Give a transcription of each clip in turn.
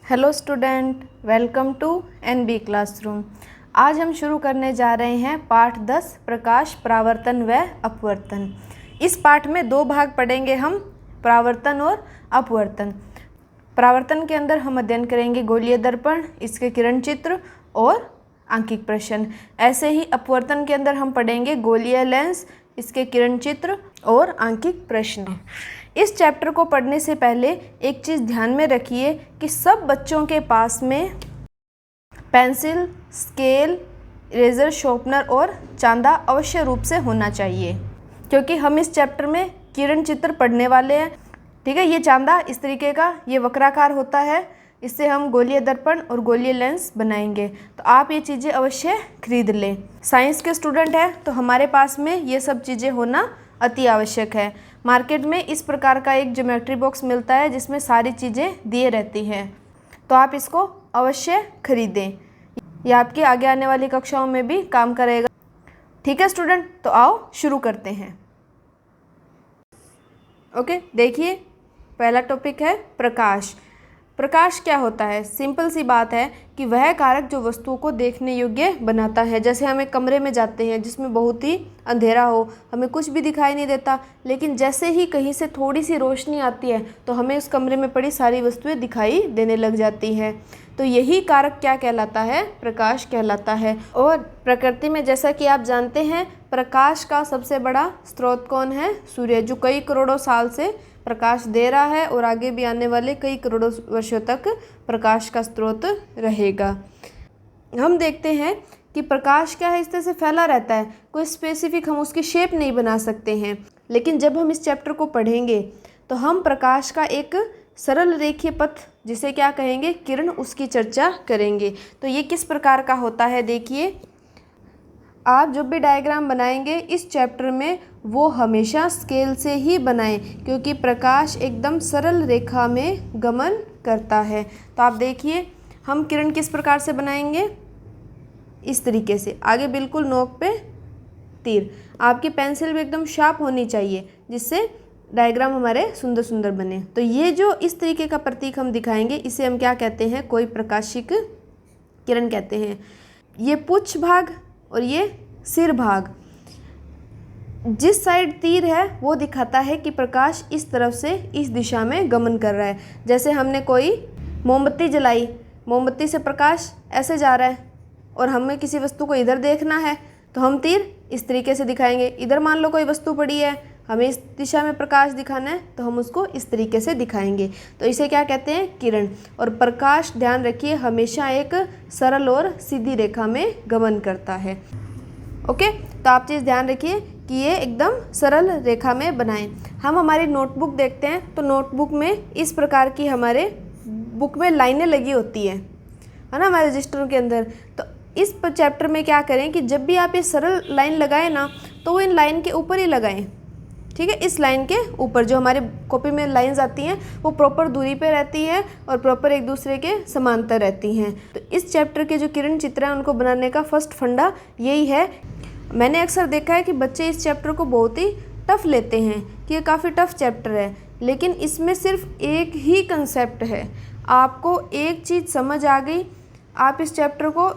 Hello student, welcome to NB classroom. आज हम शुरू करने जा रहे हैं पाठ 10 प्रकाश, परावर्तन व अपवर्तन। इस पाठ में दो भाग पढ़ेंगे हम, परावर्तन और अपवर्तन। परावर्तन के अंदर हम अध्ययन करेंगे गोलीय दर्पण, इसके किरण चित्र और आंकिक प्रश्न। ऐसे ही अपवर्तन के अंदर हम पढ़ेंगे गोलीय लेंस, इसके किरण चित्र और आंकिक प्रश्न। इस चैप्टर को पढ़ने से पहले एक चीज़ ध्यान में रखिए कि सब बच्चों के पास में पेंसिल, स्केल, इरेजर, शार्पनर और चांदा अवश्य रूप से होना चाहिए, क्योंकि हम इस चैप्टर में किरण चित्र पढ़ने वाले हैं। ठीक है, ये चांदा इस तरीके का ये वक्राकार होता है, इससे हम गोलीय दर्पण और गोलीय लेंस बनाएंगे। तो आप ये चीज़ें अवश्य खरीद लें। साइंस के स्टूडेंट हैं तो हमारे पास में ये सब चीज़ें होना अति आवश्यक है। मार्केट में इस प्रकार का एक ज्योमेट्री बॉक्स मिलता है जिसमें सारी चीज़ें दिए रहती हैं, तो आप इसको अवश्य खरीदें। यह आपकी आगे आने वाली कक्षाओं में भी काम करेगा। ठीक है स्टूडेंट, तो आओ शुरू करते हैं। ओके, देखिए पहला टॉपिक है प्रकाश। प्रकाश क्या होता है? सिंपल सी बात है कि वह कारक जो वस्तुओं को देखने योग्य बनाता है। जैसे हम एक कमरे में जाते हैं जिसमें बहुत ही अंधेरा हो, हमें कुछ भी दिखाई नहीं देता, लेकिन जैसे ही कहीं से थोड़ी सी रोशनी आती है तो हमें उस कमरे में पड़ी सारी वस्तुएं दिखाई देने लग जाती हैं। तो यही कारक क्या कहलाता है? प्रकाश कहलाता है। और प्रकृति में जैसा कि आप जानते हैं, प्रकाश का सबसे बड़ा स्रोत कौन है? सूर्य, जो कई करोड़ों साल से प्रकाश दे रहा है और आगे भी आने वाले कई करोड़ों वर्षों तक प्रकाश का स्रोत रहेगा। हम देखते हैं कि प्रकाश क्या है, इस तरह से फैला रहता है, कोई स्पेसिफिक हम उसकी शेप नहीं बना सकते हैं। लेकिन जब हम इस चैप्टर को पढ़ेंगे तो हम प्रकाश का एक सरल रेखीय पथ, जिसे क्या कहेंगे, किरण, उसकी चर्चा करेंगे। तो ये किस प्रकार का होता है? देखिए, आप जब भी डायग्राम बनाएंगे इस चैप्टर में वो हमेशा स्केल से ही बनाएं, क्योंकि प्रकाश एकदम सरल रेखा में गमन करता है। तो आप देखिए, हम किरण किस प्रकार से बनाएंगे? इस तरीके से, आगे बिल्कुल नोक पे तीर। आपकी पेंसिल भी एकदम शार्प होनी चाहिए जिससे डायग्राम हमारे सुंदर सुंदर बने। तो ये जो इस तरीके का प्रतीक हम दिखाएंगे, इसे हम क्या कहते हैं? कोई प्रकाशिक किरण कहते हैं। ये पुच्छ भाग और ये सिर भाग, जिस साइड तीर है वो दिखाता है कि प्रकाश इस तरफ से इस दिशा में गमन कर रहा है। जैसे हमने कोई मोमबत्ती जलाई, मोमबत्ती से प्रकाश ऐसे जा रहा है और हमें किसी वस्तु को इधर देखना है तो हम तीर इस तरीके से दिखाएंगे। इधर मान लो कोई वस्तु पड़ी है, हमें इस दिशा में प्रकाश दिखाना है तो हम उसको इस तरीके से दिखाएंगे। तो इसे क्या कहते हैं? किरण। और प्रकाश, ध्यान रखिए, हमेशा एक सरल और सीधी रेखा में गमन करता है। ओके, तो आप चीज़ ध्यान रखिए कि ये एकदम सरल रेखा में बनाएं। हम हमारी नोटबुक देखते हैं तो नोटबुक में इस प्रकार की हमारे बुक में लाइनें लगी होती है ना, हमारे रजिस्टरों के अंदर। तो इस चैप्टर में क्या करें कि जब भी आप ये सरल लाइन लगाएं ना, तो वो इन लाइन के ऊपर ही लगाएं। ठीक है, इस लाइन के ऊपर जो हमारे कॉपी में लाइंस आती हैं वो प्रॉपर दूरी पे रहती है और प्रॉपर एक दूसरे के समांतर रहती हैं। तो इस चैप्टर के जो किरण चित्र हैं उनको बनाने का फर्स्ट फंडा यही है। मैंने अक्सर देखा है कि बच्चे इस चैप्टर को बहुत ही टफ लेते हैं कि ये काफ़ी टफ चैप्टर है, लेकिन इसमें सिर्फ एक ही कंसेप्ट है। आपको एक चीज़ समझ आ गई, आप इस चैप्टर को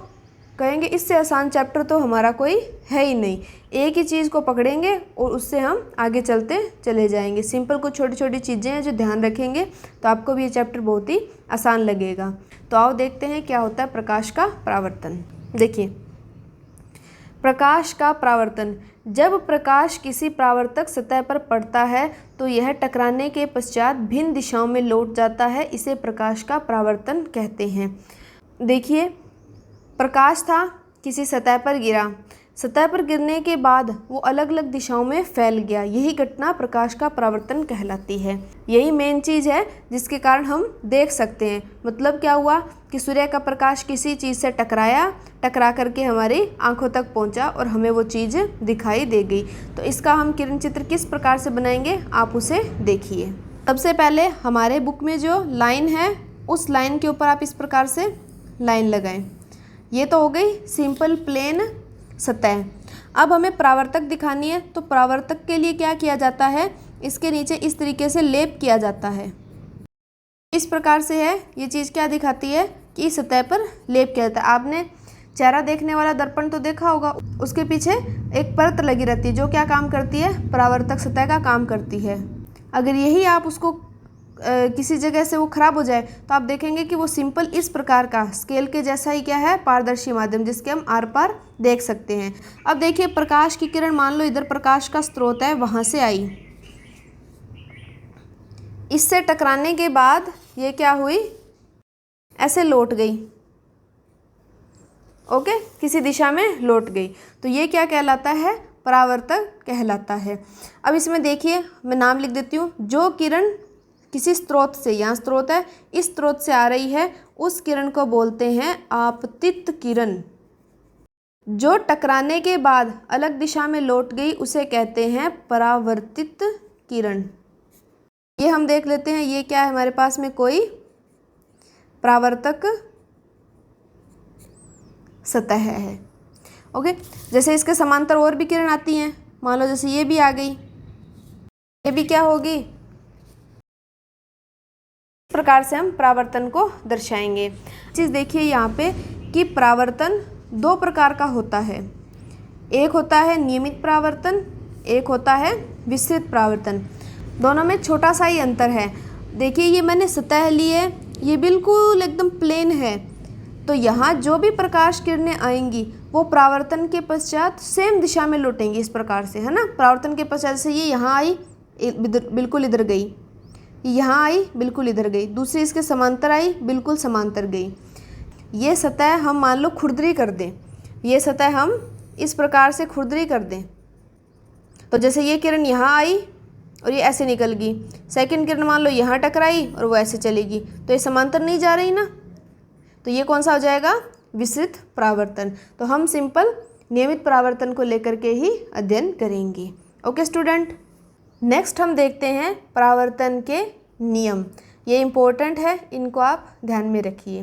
कहेंगे इससे आसान चैप्टर तो हमारा कोई है ही नहीं। एक ही चीज़ को पकड़ेंगे और उससे हम आगे चलते चले जाएंगे। सिंपल कुछ छोटी छोटी चीज़ें हैं जो ध्यान रखेंगे तो आपको भी ये चैप्टर बहुत ही आसान लगेगा। तो आओ देखते हैं क्या होता है प्रकाश का परावर्तन। देखिए, प्रकाश का परावर्तन। जब प्रकाश किसी परावर्तक सतह पर पड़ता है तो यह टकराने के पश्चात भिन्न दिशाओं में लौट जाता है। इसे प्रकाश का परावर्तन कहते हैं। देखिए, प्रकाश था, किसी सतह पर गिरा, सतह पर गिरने के बाद वो अलग अलग दिशाओं में फैल गया। यही घटना प्रकाश का परावर्तन कहलाती है। यही मेन चीज़ है जिसके कारण हम देख सकते हैं। मतलब क्या हुआ कि सूर्य का प्रकाश किसी चीज़ से टकराया, टकरा करके हमारी आंखों तक पहुंचा और हमें वो चीज़ दिखाई दे गई। तो इसका हम किरण चित्र किस प्रकार से बनाएंगे, आप उसे देखिए। सबसे पहले हमारे बुक में जो लाइन है उस लाइन के ऊपर आप इस प्रकार से लाइन लगाएं। ये तो हो गई सिंपल प्लेन सतह। अब हमें परावर्तक दिखानी है, तो परावर्तक के लिए क्या किया जाता है, इसके नीचे इस तरीके से लेप किया जाता है। इस प्रकार से है, ये चीज़ क्या दिखाती है कि सतह पर लेप किया जाता है। आपने चेहरा देखने वाला दर्पण तो देखा होगा, उसके पीछे एक परत लगी रहती है जो क्या काम करती है, परावर्तक सतह का काम करती है। अगर यही आप उसको किसी जगह से वो खराब हो जाए तो आप देखेंगे कि वो सिंपल इस प्रकार का स्केल के जैसा ही क्या है, पारदर्शी माध्यम, जिसके हम आर पार देख सकते हैं। अब देखिए प्रकाश की किरण, मान लो इधर प्रकाश का स्रोत है, वहाँ से आई, इससे टकराने के बाद ये क्या हुई, ऐसे लौट गई, ओके, किसी दिशा में लौट गई, तो ये क्या कहलाता है, परावर्तक कहलाता है। अब इसमें देखिए मैं नाम लिख देती हूँ, जो किरण किसी स्रोत से, यहाँ स्रोत है, इस स्रोत से आ रही है, उस किरण को बोलते हैं आपतित किरण। जो टकराने के बाद अलग दिशा में लौट गई उसे कहते हैं परावर्तित किरण। ये हम देख लेते हैं, ये क्या है हमारे पास में, कोई परावर्तक सतह है, ओके। जैसे इसके समांतर और भी किरण आती हैं, मान लो जैसे ये भी आ गई, ये भी क्या होगी, इस प्रकार से हम परावर्तन को दर्शाएंगे। चीज़ देखिए यहाँ पे कि परावर्तन दो प्रकार का होता है, एक होता है नियमित परावर्तन, एक होता है विस्तृत परावर्तन। दोनों में छोटा सा ही अंतर है। देखिए ये मैंने सतह ली है, ये बिल्कुल एकदम प्लेन है, तो यहाँ जो भी प्रकाश किरणें आएंगी वो परावर्तन के पश्चात सेम दिशा में लौटेंगी, इस प्रकार से, है ना। परावर्तन के पश्चात से ये यहाँ आई, बिल्कुल इधर गई, यहाँ आई, बिल्कुल इधर गई, दूसरी इसके समांतर आई, बिल्कुल समांतर गई। ये सतह हम मान लो खुरदरी कर दें, ये सतह हम इस प्रकार से खुरदरी कर दें, तो जैसे ये किरण यहाँ आई और ये ऐसे निकल गई, सेकंड किरण मान लो यहाँ टकराई और वो ऐसे चलेगी, तो ये समांतर नहीं जा रही ना, तो ये कौन सा हो जाएगा, विस्तृत परावर्तन। तो हम सिंपल नियमित परावर्तन को लेकर के ही अध्ययन करेंगे, ओके स्टूडेंट। नेक्स्ट हम देखते हैं परावर्तन के नियम, ये इम्पोर्टेंट है, इनको आप ध्यान में रखिए।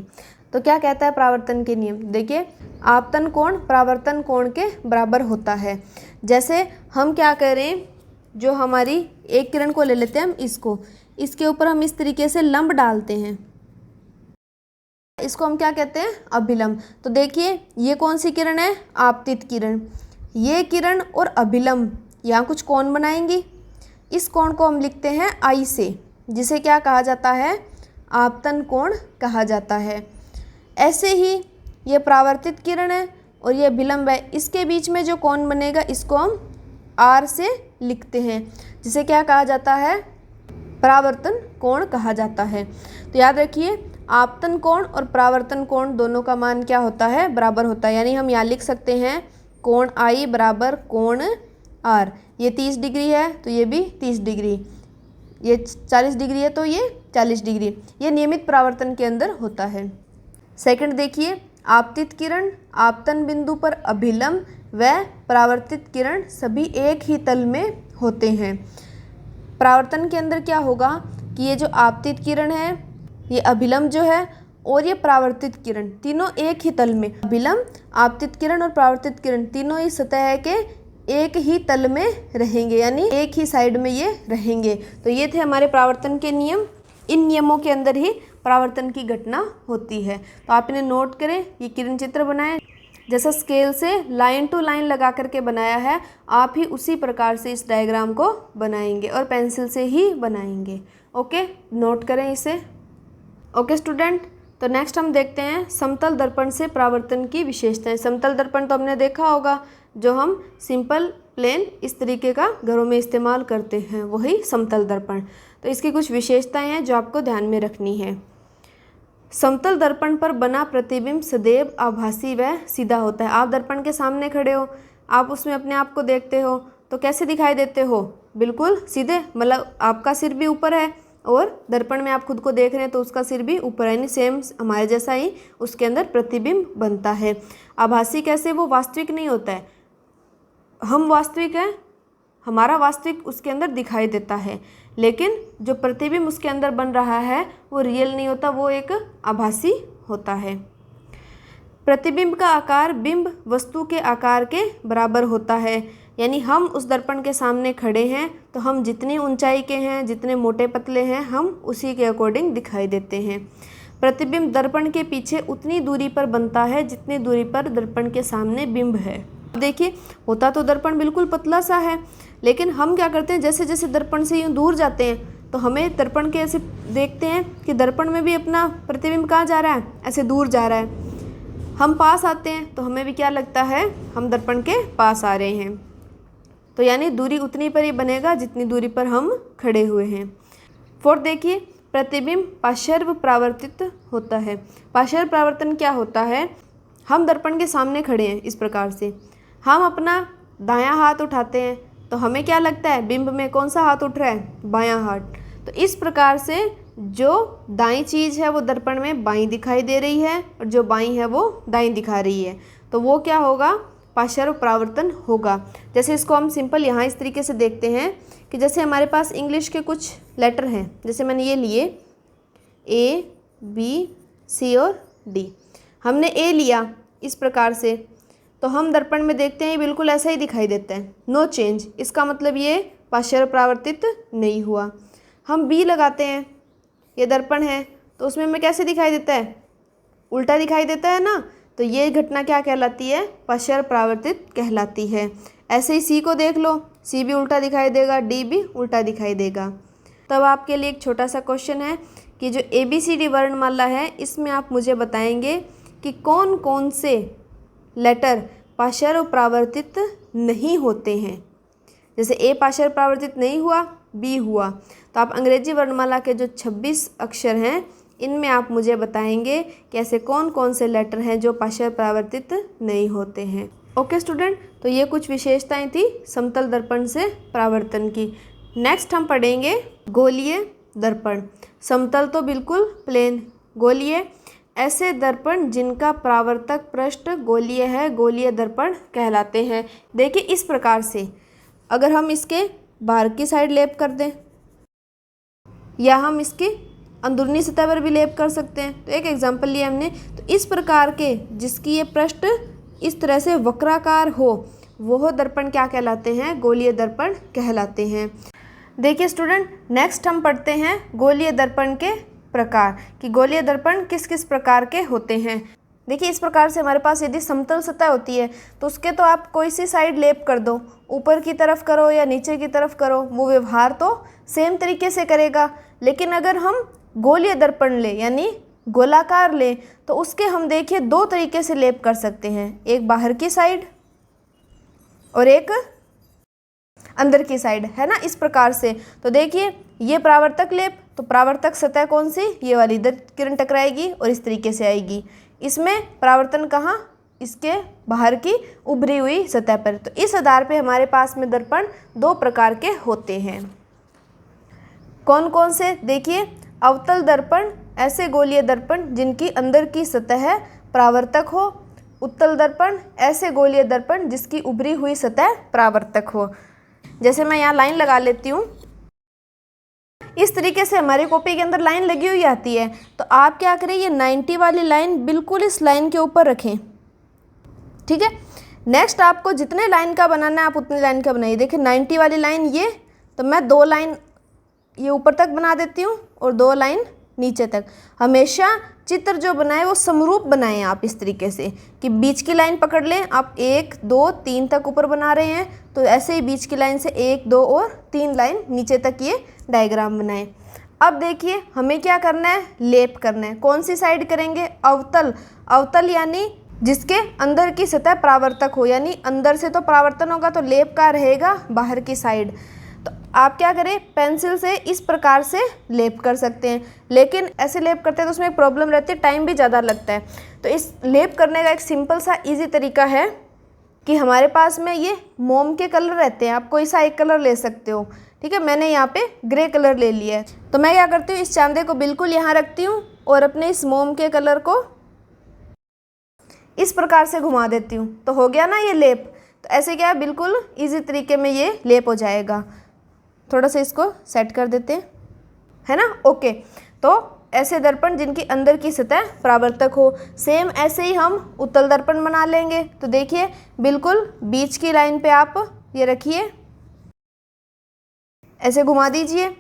तो क्या कहता है परावर्तन के नियम, देखिए आपतन कोण परावर्तन कोण के बराबर होता है। जैसे हम क्या करें, जो हमारी एक किरण को ले लेते हैं हम, इसको, इसके ऊपर हम इस तरीके से लंब डालते हैं, इसको हम क्या कहते हैं, अभिलंब। तो देखिए ये कौन सी किरण है, आपतित किरण। ये किरण और अभिलंब यहाँ कुछ कोण बनाएंगी, इस कोण को हम लिखते हैं आई से, जिसे क्या कहा जाता है, आपतन कोण कहा जाता है। ऐसे ही ये परावर्तित किरण है और ये अभिलंब है, इसके बीच में जो कोण बनेगा इसको हम आर से लिखते हैं, जिसे क्या कहा जाता है, परावर्तन कोण कहा जाता है। तो याद रखिए आपतन कोण और परावर्तन कोण दोनों का मान क्या होता है, बराबर होता है। यानी हम यहाँ लिख सकते हैं कोण आई बराबर कोण आर। ये 30 डिग्री है तो ये भी 30 डिग्री, ये 40 डिग्री है तो ये 40 डिग्री। ये नियमित परावर्तन के अंदर होता है। सेकंड देखिए, आपतित किरण आपतन बिंदु पर अभिलंब व परावर्तित किरण सभी एक ही तल में होते हैं। परावर्तन के अंदर क्या होगा कि ये जो आपतित किरण है, ये अभिलंब जो है और ये परावर्तित किरण, तीनों एक ही तल में, अभिलंब, आपतित किरण और परावर्तित किरण तीनों ही सतह के एक ही तल में रहेंगे, यानी एक ही साइड में ये रहेंगे। तो ये थे हमारे परावर्तन के नियम। इन नियमों के अंदर ही परावर्तन की घटना होती है। तो आप इन्हें नोट करें, ये किरण चित्र बनाएं, जैसा स्केल से लाइन टू लाइन लगा करके बनाया है, आप ही उसी प्रकार से इस डायग्राम को बनाएंगे और पेंसिल से ही बनाएंगे। ओके, नोट करें इसे। ओके स्टूडेंट, तो नेक्स्ट हम देखते हैं समतल दर्पण से परावर्तन की विशेषताएं। समतल दर्पण तो हमने देखा होगा, जो हम सिंपल प्लेन इस तरीके का घरों में इस्तेमाल करते हैं, वही समतल दर्पण। तो इसकी कुछ विशेषताएं हैं जो आपको ध्यान में रखनी है। समतल दर्पण पर बना प्रतिबिंब सदैव आभासी व सीधा होता है। आप दर्पण के सामने खड़े हो, आप उसमें अपने आप को देखते हो तो कैसे दिखाई देते हो, बिल्कुल सीधे, मतलब आपका सिर भी ऊपर है और दर्पण में आप खुद को देख रहे हैं तो उसका सिर भी ऊपर है, यानी सेम हमारे जैसा ही उसके अंदर प्रतिबिंब बनता है। आभासी कैसे, वो वास्तविक नहीं होता है, हम वास्तविक हैं, हमारा वास्तविक उसके अंदर दिखाई देता है, लेकिन जो प्रतिबिंब उसके अंदर बन रहा है वो रियल नहीं होता, वो एक आभासी होता है। प्रतिबिंब का आकार बिंब वस्तु के आकार के बराबर होता है। यानी हम उस दर्पण के सामने खड़े हैं तो हम जितनी ऊंचाई के हैं, जितने मोटे पतले हैं, हम उसी के अकॉर्डिंग दिखाई देते हैं। प्रतिबिंब दर्पण के पीछे उतनी दूरी पर बनता है जितनी दूरी पर दर्पण के सामने बिंब है। देखिए, होता तो दर्पण बिल्कुल पतला सा है, लेकिन हम क्या करते हैं, जैसे जैसे दर्पण से यूँ दूर जाते हैं तो हमें दर्पण के ऐसे देखते हैं कि दर्पण में भी अपना प्रतिबिंब कहाँ जा रहा है, ऐसे दूर जा रहा है। हम पास आते हैं तो हमें भी क्या लगता है, हम दर्पण के पास आ रहे हैं। तो यानी दूरी उतनी पर ही बनेगा जितनी दूरी पर हम खड़े हुए हैं। फोर्थ देखिए, प्रतिबिंब पार्श्व परावर्तित होता है। पार्श्व परावर्तन क्या होता है, हम दर्पण के सामने खड़े हैं इस प्रकार से, हम अपना दायां हाथ उठाते हैं तो हमें क्या लगता है, बिंब में कौन सा हाथ उठ रहा है, बायां हाथ। तो इस प्रकार से जो दाईं चीज़ है वो दर्पण में बाईं दिखाई दे रही है और जो बाईं है वो दाईं दिखा रही है, तो वो क्या होगा, पार्श्व परावर्तन होगा। जैसे इसको हम सिंपल यहाँ इस तरीके से देखते हैं कि जैसे हमारे पास इंग्लिश के कुछ लेटर हैं, जैसे मैंने ये लिए A, B, C और D। हमने A लिया इस प्रकार से, तो हम दर्पण में देखते हैं ये बिल्कुल ऐसा ही दिखाई देता है, नो चेंज। इसका मतलब ये पार्श्व परावर्तित नहीं हुआ। हम B लगाते हैं, ये दर्पण है तो उसमें हमें कैसे दिखाई देता है, उल्टा दिखाई देता है ना, तो ये घटना क्या कहलाती है, पार्श्व परावर्तित कहलाती है। ऐसे ही C को देख लो, C भी उल्टा दिखाई देगा, D भी उल्टा दिखाई देगा। तब आपके लिए एक छोटा सा क्वेश्चन है कि जो ABCD वर्णमाला है इसमें आप मुझे बताएंगे कि कौन कौन से लेटर पार्श्व परावर्तित नहीं होते हैं। जैसे A पार्श्व परावर्तित नहीं हुआ, B हुआ, तो आप अंग्रेजी वर्णमाला के जो 26 अक्षर हैं इनमें आप मुझे बताएंगे कि ऐसे कौन कौन से लेटर हैं जो पार्श्व परावर्तित नहीं होते हैं। ओके स्टूडेंट, तो ये कुछ विशेषताएं थी समतल दर्पण से परावर्तन की। नेक्स्ट हम पढ़ेंगे गोलीय दर्पण। समतल तो बिल्कुल प्लेन, गोलीय ऐसे दर्पण जिनका परावर्तक पृष्ठ गोलीय है, गोलीय दर्पण कहलाते हैं। देखिए इस प्रकार से, अगर हम इसके बाहर की साइड लेप कर दें या हम इसके अंदरूनी सतह पर भी लेप कर सकते हैं। तो एक एग्जांपल लिया हमने, तो इस प्रकार के जिसकी ये पृष्ठ इस तरह से वक्राकार हो, वह दर्पण क्या कहलाते हैं, गोलीय दर्पण कहलाते हैं। देखिए स्टूडेंट, नेक्स्ट हम पढ़ते हैं गोलीय दर्पण के प्रकार, कि गोलीय दर्पण किस किस प्रकार के होते हैं। देखिए इस प्रकार से हमारे पास यदि समतल सतह होती है तो उसके तो आप कोई सी साइड लेप कर दो, ऊपर की तरफ करो या नीचे की तरफ करो, वो व्यवहार तो सेम तरीके से करेगा। लेकिन अगर हम गोलीय दर्पण ले यानी गोलाकार ले तो उसके हम देखिए दो तरीके से लेप कर सकते हैं, एक बाहर की साइड और एक अंदर की साइड, है ना, इस प्रकार से। तो देखिए ये परावर्तक लेप, तो परावर्तक सतह कौन सी, ये वाली, इधर किरण टकराएगी और इस तरीके से आएगी। इसमें परावर्तन कहाँ, इसके बाहर की उभरी हुई सतह पर। तो इस आधार पे हमारे पास में दर्पण दो प्रकार के होते हैं। कौन कौन से, देखिए अवतल दर्पण, ऐसे गोलीय दर्पण जिनकी अंदर की सतह परावर्तक हो। उत्तल दर्पण, ऐसे गोलीय दर्पण जिसकी उभरी हुई सतह परावर्तक हो। जैसे मैं यहाँ लाइन लगा लेती हूँ, इस तरीके से हमारी कॉपी के अंदर लाइन लगी हुई आती है, तो आप क्या करें, ये 90 वाली लाइन बिल्कुल इस लाइन के ऊपर रखें, ठीक है। नेक्स्ट आपको जितने लाइन का बनाना है आप उतने लाइन का बनाइए। देखिए 90 वाली लाइन ये, तो मैं 2 लाइन ये ऊपर तक बना देती हूँ और 2 लाइन नीचे तक। हमेशा चित्र जो बनाए वो समरूप बनाएं आप, इस तरीके से कि बीच की लाइन पकड़ लें आप, 1 2 3 तक ऊपर बना रहे हैं तो ऐसे ही बीच की लाइन से 1 2 और 3 लाइन नीचे तक ये डायग्राम बनाएं। अब देखिए हमें क्या करना है, लेप करना है। कौन सी साइड करेंगे, अवतल। अवतल यानी जिसके अंदर की सतह परावर्तक हो, यानी अंदर से तो परावर्तन होगा तो लेप का रहेगा बाहर की साइड। तो आप क्या करें, पेंसिल से इस प्रकार से लेप कर सकते हैं, लेकिन ऐसे लेप करते हैं तो उसमें एक प्रॉब्लम रहती है, टाइम भी ज़्यादा लगता है। तो इस लेप करने का एक सिंपल सा इजी तरीका है कि हमारे पास में ये मोम के कलर रहते हैं, आप कोई सा एक कलर ले सकते हो, ठीक है। मैंने यहाँ पे ग्रे कलर ले लिया है, तो मैं क्या करती हूँ, इस चांदे को बिल्कुल यहाँ रखती हूँ और अपने इस मोम के कलर को इस प्रकार से घुमा देती हूँ, तो हो गया ना ये लेप। तो ऐसे क्या है, बिल्कुल इजी तरीके में ये लेप हो जाएगा। थोड़ा सा इसको सेट कर देते हैं, है ना, ओके। तो ऐसे दर्पण जिनकी अंदर की सतह परावर्तक हो। सेम ऐसे ही हम उत्तल दर्पण बना लेंगे। तो देखिए बिल्कुल बीच की लाइन पे आप ये रखिए, ऐसे घुमा दीजिए।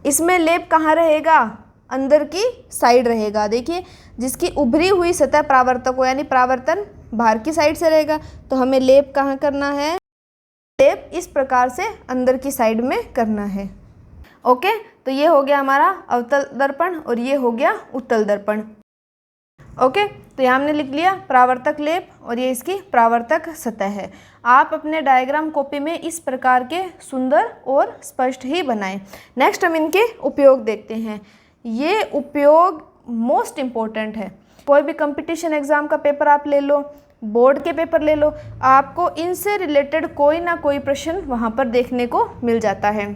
इसमें लेप कहाँ रहेगा? अंदर की साइड रहेगा। देखिए, जिसकी उभरी हुई सतह परावर्तक हो, यानी परावर्तन बाहर की साइड से रहेगा, तो हमें लेप कहाँ करना है? लेप इस प्रकार से अंदर की साइड में करना है। ओके, तो ये हो गया हमारा अवतल दर्पण और ये हो गया उत्तल दर्पण। ओके, तो यहाँ हमने लिख लिया परावर्तक लेप और ये इसकी परावर्तक सतह है। आप अपने डायग्राम कॉपी में इस प्रकार के सुंदर और स्पष्ट ही बनाएं। नेक्स्ट हम इनके उपयोग देखते हैं। ये उपयोग मोस्ट इम्पोर्टेंट है। कोई भी कंपटीशन एग्ज़ाम का पेपर आप ले लो, बोर्ड के पेपर ले लो, आपको इनसे रिलेटेड कोई ना कोई प्रश्न वहाँ पर देखने को मिल जाता है।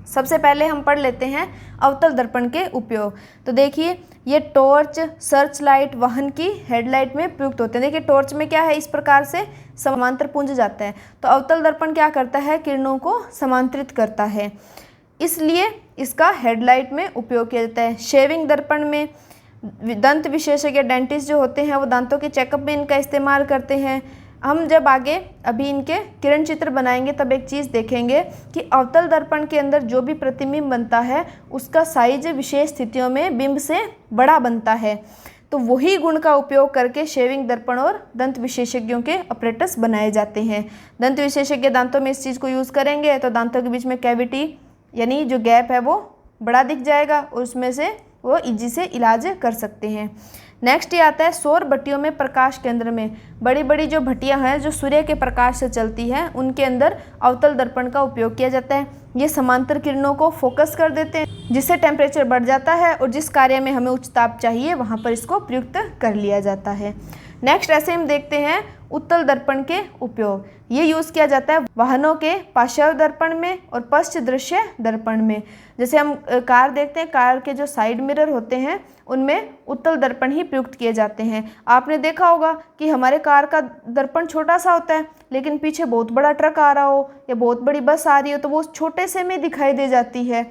सबसे पहले हम पढ़ लेते हैं अवतल दर्पण के उपयोग। तो देखिए, ये टॉर्च, सर्च लाइट, वाहन की हेडलाइट में प्रयुक्त होते हैं। देखिए, टॉर्च में क्या है, इस प्रकार से समांतर पुंज जाता है, तो अवतल दर्पण क्या करता है? किरणों को समांतरित करता है, इसलिए इसका हेडलाइट में उपयोग किया जाता है। शेविंग दर्पण में दंत विशेषज्ञ डेंटिस्ट जो होते हैं वो दांतों के चेकअप में इनका इस्तेमाल करते हैं। हम जब आगे अभी इनके किरण चित्र बनाएंगे तब एक चीज़ देखेंगे कि अवतल दर्पण के अंदर जो भी प्रतिबिंब बनता है उसका साइज विशेष स्थितियों में बिंब से बड़ा बनता है, तो वही गुण का उपयोग करके शेविंग दर्पण और दंत विशेषज्ञों के अपरेटस बनाए जाते हैं। दंत विशेषज्ञ दांतों में इस चीज़ को यूज़ करेंगे तो दांतों के बीच में कैविटी यानी जो गैप है वो बड़ा दिख जाएगा और उसमें से वो इजी से इलाज कर सकते हैं। नेक्स्ट ये आता है सौर भट्टियों में प्रकाश केंद्र में। बड़ी बड़ी जो भट्टियां हैं जो सूर्य के प्रकाश से चलती हैं उनके अंदर अवतल दर्पण का उपयोग किया जाता है। ये समांतर किरणों को फोकस कर देते हैं जिससे टेम्परेचर बढ़ जाता है और जिस कार्य में हमें उच्च ताप चाहिए वहाँ पर इसको प्रयुक्त कर लिया जाता है। नेक्स्ट ऐसे हम देखते हैं उत्तल दर्पण के उपयोग। ये यूज़ किया जाता है वाहनों के पार्श्व दर्पण में और पश्च दृश्य दर्पण में। जैसे हम कार देखते हैं, कार के जो साइड मिरर होते हैं उनमें उत्तल दर्पण ही प्रयुक्त किए जाते हैं। आपने देखा होगा कि हमारे कार का दर्पण छोटा सा होता है लेकिन पीछे बहुत बड़ा ट्रक आ रहा हो या बहुत बड़ी बस आ रही हो तो वो छोटे से में दिखाई दे जाती है।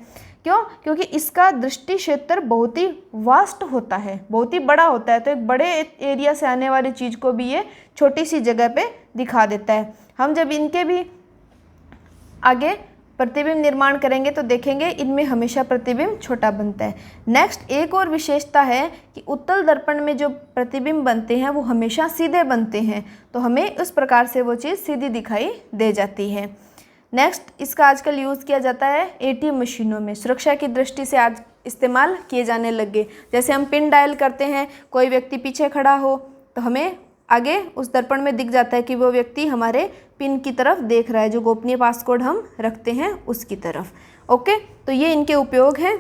क्यों? क्योंकि इसका दृष्टि क्षेत्र बहुत ही वास्ट होता है, बहुत ही बड़ा होता है, तो एक बड़े एरिया से आने वाली चीज़ को भी ये छोटी सी जगह पे दिखा देता है। हम जब इनके भी आगे प्रतिबिंब निर्माण करेंगे तो देखेंगे इनमें हमेशा प्रतिबिंब छोटा बनता है। नेक्स्ट एक और विशेषता है कि उत्तल दर्पण में जो प्रतिबिंब बनते हैं वो हमेशा सीधे बनते हैं, तो हमें उस प्रकार से वो चीज़ सीधी दिखाई दे जाती है। नेक्स्ट इसका आजकल यूज़ किया जाता है एटीएम मशीनों में। सुरक्षा की दृष्टि से आज इस्तेमाल किए जाने लगे। जैसे हम पिन डायल करते हैं, कोई व्यक्ति पीछे खड़ा हो तो हमें आगे उस दर्पण में दिख जाता है कि वो व्यक्ति हमारे पिन की तरफ देख रहा है, जो गोपनीय पासकोड हम रखते हैं उसकी तरफ। ओके, तो ये इनके उपयोग हैं।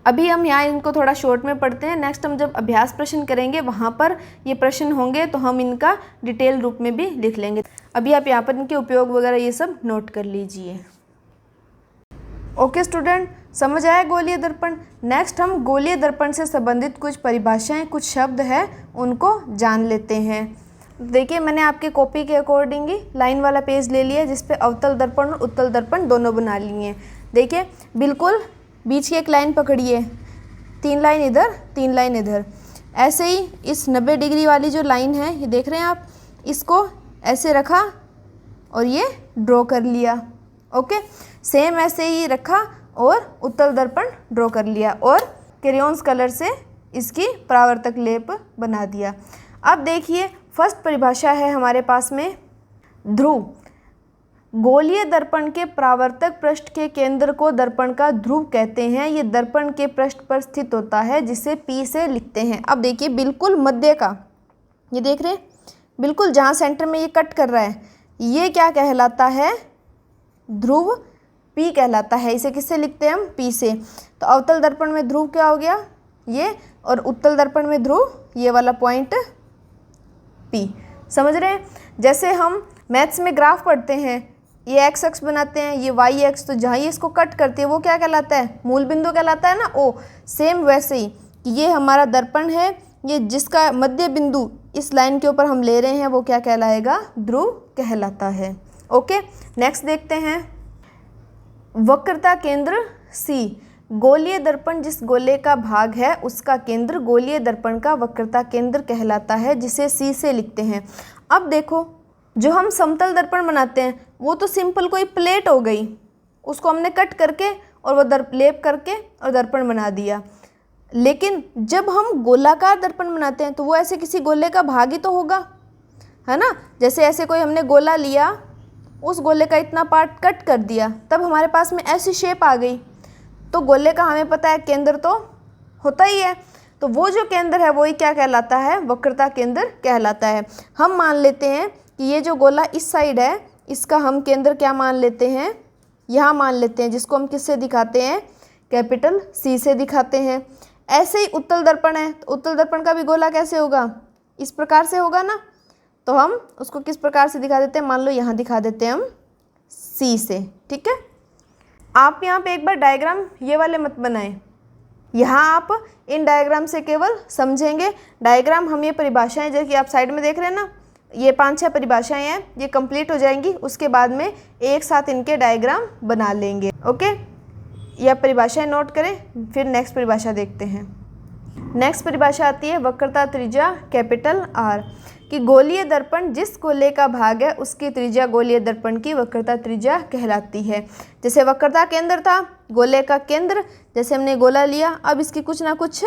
अभी हम यहाँ इनको थोड़ा शॉर्ट में पढ़ते हैं। नेक्स्ट हम जब अभ्यास प्रश्न करेंगे वहाँ पर ये प्रश्न होंगे तो हम इनका डिटेल रूप में भी लिख लेंगे। अभी आप यहाँ पर इनके उपयोग वगैरह ये सब नोट कर लीजिए। ओके स्टूडेंट, समझ आया गोलीय दर्पण। नेक्स्ट हम गोलीय दर्पण से संबंधित कुछ परिभाषाएं, कुछ शब्द हैं उनको जान लेते हैं। देखिए, मैंने आपके कॉपी के अकॉर्डिंग ही लाइन वाला पेज ले लिया जिस पे अवतल दर्पण और उत्तल दर्पण दोनों बना लिए हैं। देखिए, बिल्कुल बीच की एक लाइन पकड़िए, 3 लाइन इधर 3 लाइन इधर। ऐसे ही इस 90 डिग्री वाली जो लाइन है ये देख रहे हैं आप, इसको ऐसे रखा और ये ड्रॉ कर लिया। ओके, सेम ऐसे ही रखा और उत्तल दर्पण ड्रॉ कर लिया और क्रेयॉन्स कलर से इसकी परावर्तक लेप बना दिया। अब देखिए, फर्स्ट परिभाषा है हमारे पास में ध्रुव। गोलीय दर्पण के परावर्तक पृष्ठ के केंद्र को दर्पण का ध्रुव कहते हैं। ये दर्पण के पृष्ठ पर स्थित होता है जिसे P से लिखते हैं। अब देखिए, बिल्कुल मध्य का, ये देख रहे हैं, बिल्कुल जहाँ सेंटर में ये कट कर रहा है, ये क्या कहलाता है? ध्रुव P कहलाता है। इसे किससे लिखते हैं हम? P से। तो अवतल दर्पण में ध्रुव क्या हो गया? ये, और उत्तल दर्पण में ध्रुव ये वाला पॉइंट P। समझ रहे हैं? जैसे हम मैथ्स में ग्राफ पढ़ते हैं, ये एक्स अक्ष बनाते हैं, ये वाई अक्ष, तो जहाँ ये इसको कट करती है वो क्या कहलाता है? मूल बिंदु कहलाता है ना, O। सेम वैसे ही ये हमारा दर्पण है, ये जिसका मध्य बिंदु इस लाइन के ऊपर हम ले रहे हैं वो क्या कहलाएगा? ध्रुव कहलाता है। ओके, नेक्स्ट देखते हैं वक्रता केंद्र C। गोलीय दर्पण जिस गोले का भाग है उसका केंद्र गोलीय दर्पण का वक्रता केंद्र कहलाता है जिसे C से लिखते हैं। अब देखो, जो हम समतल दर्पण बनाते हैं वो तो सिंपल कोई प्लेट हो गई, उसको हमने कट करके और वो लेप करके और दर्पण बना दिया। लेकिन जब हम गोलाकार दर्पण बनाते हैं तो वो ऐसे किसी गोले का भाग ही तो होगा, है ना। जैसे ऐसे कोई हमने गोला लिया, उस गोले का इतना पार्ट कट कर दिया, तब हमारे पास में ऐसी शेप आ गई। तो गोले का हमें पता है केंद्र तो होता ही है, तो वो जो केंद्र है वही क्या कहलाता है, वक्रता केंद्र कहलाता है। हम मान लेते हैं कि ये जो गोला इस साइड है, इसका हम केंद्र क्या मान लेते हैं, यहाँ मान लेते हैं, जिसको हम किससे दिखाते हैं, कैपिटल C से दिखाते हैं। ऐसे ही उत्तल दर्पण है, तो उत्तल दर्पण का भी गोला कैसे होगा, इस प्रकार से होगा ना। तो हम उसको किस प्रकार से दिखा देते हैं, मान लो यहाँ दिखा देते हैं हम C से, ठीक है। आप यहाँ पे एक बार डायग्राम ये वाले मत बनाएं, यहाँ आप इन डायग्राम से केवल समझेंगे। डायग्राम हम ये परिभाषाएं जैसे कि आप साइड में देख रहे हैं ना, ये 5-6 परिभाषाएं हैं, ये कंप्लीट हो जाएंगी, उसके बाद में एक साथ इनके डायग्राम बना लेंगे। ओके, यह परिभाषाएं नोट करें, फिर नेक्स्ट परिभाषा देखते हैं। नेक्स्ट परिभाषा आती है वक्रता त्रिज्या कैपिटल R, कि गोलीय दर्पण जिस गोले का भाग है उसकी त्रिज्या गोलीय दर्पण की वक्रता त्रिज्या कहलाती है। जैसे वक्रता केंद्र था, गोले का केंद्र, जैसे हमने गोला लिया, अब इसकी कुछ ना कुछ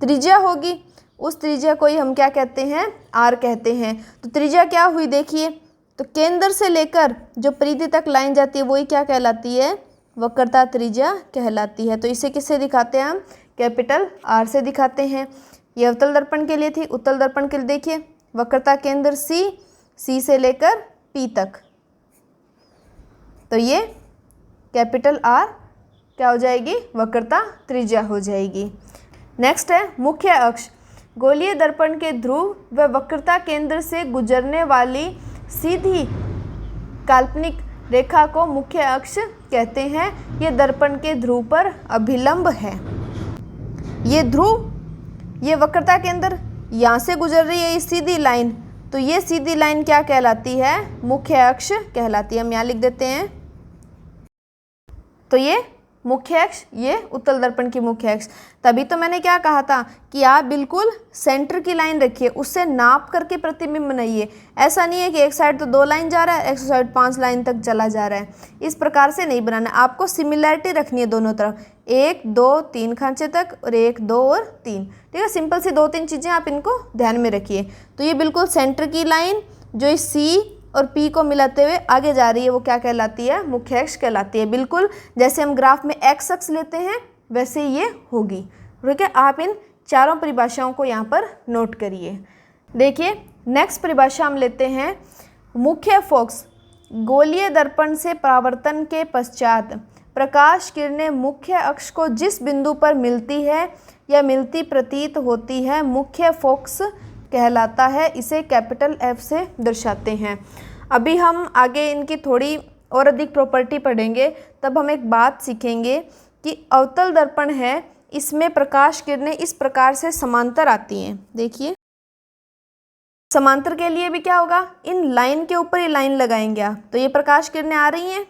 त्रिज्या होगी, उस त्रिज्या को ही हम क्या कहते हैं, R कहते हैं। तो त्रिज्या क्या हुई देखिए, तो केंद्र से लेकर जो परिधि तक लाइन जाती है वही क्या कहलाती है, वक्रता त्रिज्या कहलाती है। तो इसे किससे दिखाते हैं हम, कैपिटल R से दिखाते हैं। ये अवतल दर्पण के लिए थी। उत्तल दर्पण के लिए देखिए, वक्रता केंद्र C से लेकर P तक, तो ये कैपिटल R क्या हो जाएगी, वक्रता त्रिज्या हो जाएगी। नेक्स्ट है मुख्य अक्ष, गोलीय दर्पण के ध्रुव व वक्रता केंद्र से गुजरने वाली सीधी काल्पनिक रेखा को मुख्य अक्ष कहते हैं। ये दर्पण के ध्रुव पर अभिलंब है। ये ध्रुव, ये वक्रता केंद्र, यहाँ से गुजर रही है ये सीधी लाइन, तो ये सीधी लाइन क्या कहलाती है, मुख्य अक्ष कहलाती है। हम यहाँ लिख देते हैं, तो ये मुख्य अक्ष, ये उत्तल दर्पण की मुख्य अक्ष। तभी तो मैंने क्या कहा था कि आप बिल्कुल सेंटर की लाइन रखिए, उससे नाप करके प्रतिबिंब बनाइए। ऐसा नहीं है कि एक साइड तो 2 लाइन जा रहा है, एक साइड 5 लाइन तक चला जा रहा है, इस प्रकार से नहीं बनाना। आपको सिमिलैरिटी रखनी है दोनों तरफ, 1 2 3 खांचे तक और 1 2 और 3, ठीक है। सिंपल सी 2-3 चीज़ें आप इनको ध्यान में रखिए। तो ये बिल्कुल सेंटर की लाइन जो इस C और P को मिलाते हुए आगे जा रही है वो क्या कहलाती है, मुख्य अक्ष कहलाती है। बिल्कुल जैसे हम ग्राफ में एक्स अक्ष लेते हैं वैसे ये होगी, ठीक है। आप इन चारों परिभाषाओं को यहाँ पर नोट करिए। देखिए नेक्स्ट परिभाषा हम लेते हैं मुख्य फोकस। गोलीय दर्पण से परावर्तन के पश्चात प्रकाश किरणें मुख्य अक्ष को जिस बिंदु पर मिलती है या मिलती प्रतीत होती है मुख्य फोकस कहलाता है। इसे कैपिटल F से दर्शाते हैं। अभी हम आगे इनकी थोड़ी और अधिक प्रॉपर्टी पढ़ेंगे, तब हम एक बात सीखेंगे कि अवतल दर्पण है, इसमें प्रकाश किरणें इस प्रकार से समांतर आती हैं। देखिए समांतर के लिए भी क्या होगा, इन लाइन के ऊपर ही लाइन लगाएंगे आप, तो ये प्रकाश किरणें आ रही हैं,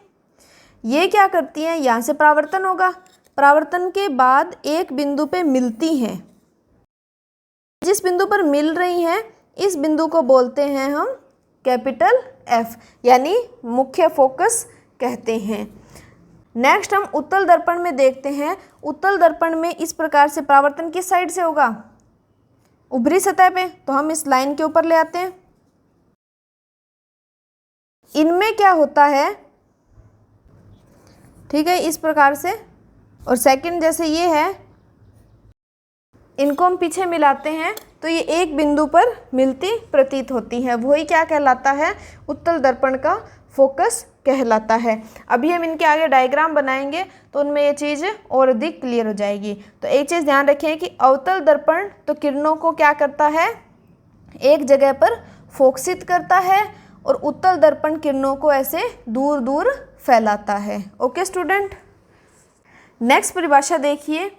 ये क्या करती हैं, यहाँ से परावर्तन होगा, परावर्तन के बाद एक बिंदु पे मिलती हैं। जिस बिंदु पर मिल रही हैं इस बिंदु को बोलते हैं हम कैपिटल F, यानी मुख्य फोकस कहते हैं। नेक्स्ट हम उत्तल दर्पण में देखते हैं। उत्तल दर्पण में इस प्रकार से परावर्तन किस साइड से होगा, ऊपरी सतह पे, तो हम इस लाइन के ऊपर ले आते हैं। इनमें क्या होता है, ठीक है, इस प्रकार से, और सेकंड जैसे ये है, इनको हम पीछे मिलाते हैं तो ये एक बिंदु पर मिलती प्रतीत होती है, वही क्या कहलाता है, उत्तल दर्पण का फोकस कहलाता है। अभी हम इनके आगे डायग्राम बनाएंगे तो उनमें ये चीज़ और अधिक क्लियर हो जाएगी। तो एक चीज़ ध्यान रखें कि अवतल दर्पण तो किरणों को क्या करता है, एक जगह पर फोकसित करता है, और उत्तल दर्पण किरणों को ऐसे दूर दूर फैलाता है। ओके स्टूडेंट, नेक्स्ट परिभाषा देखिए,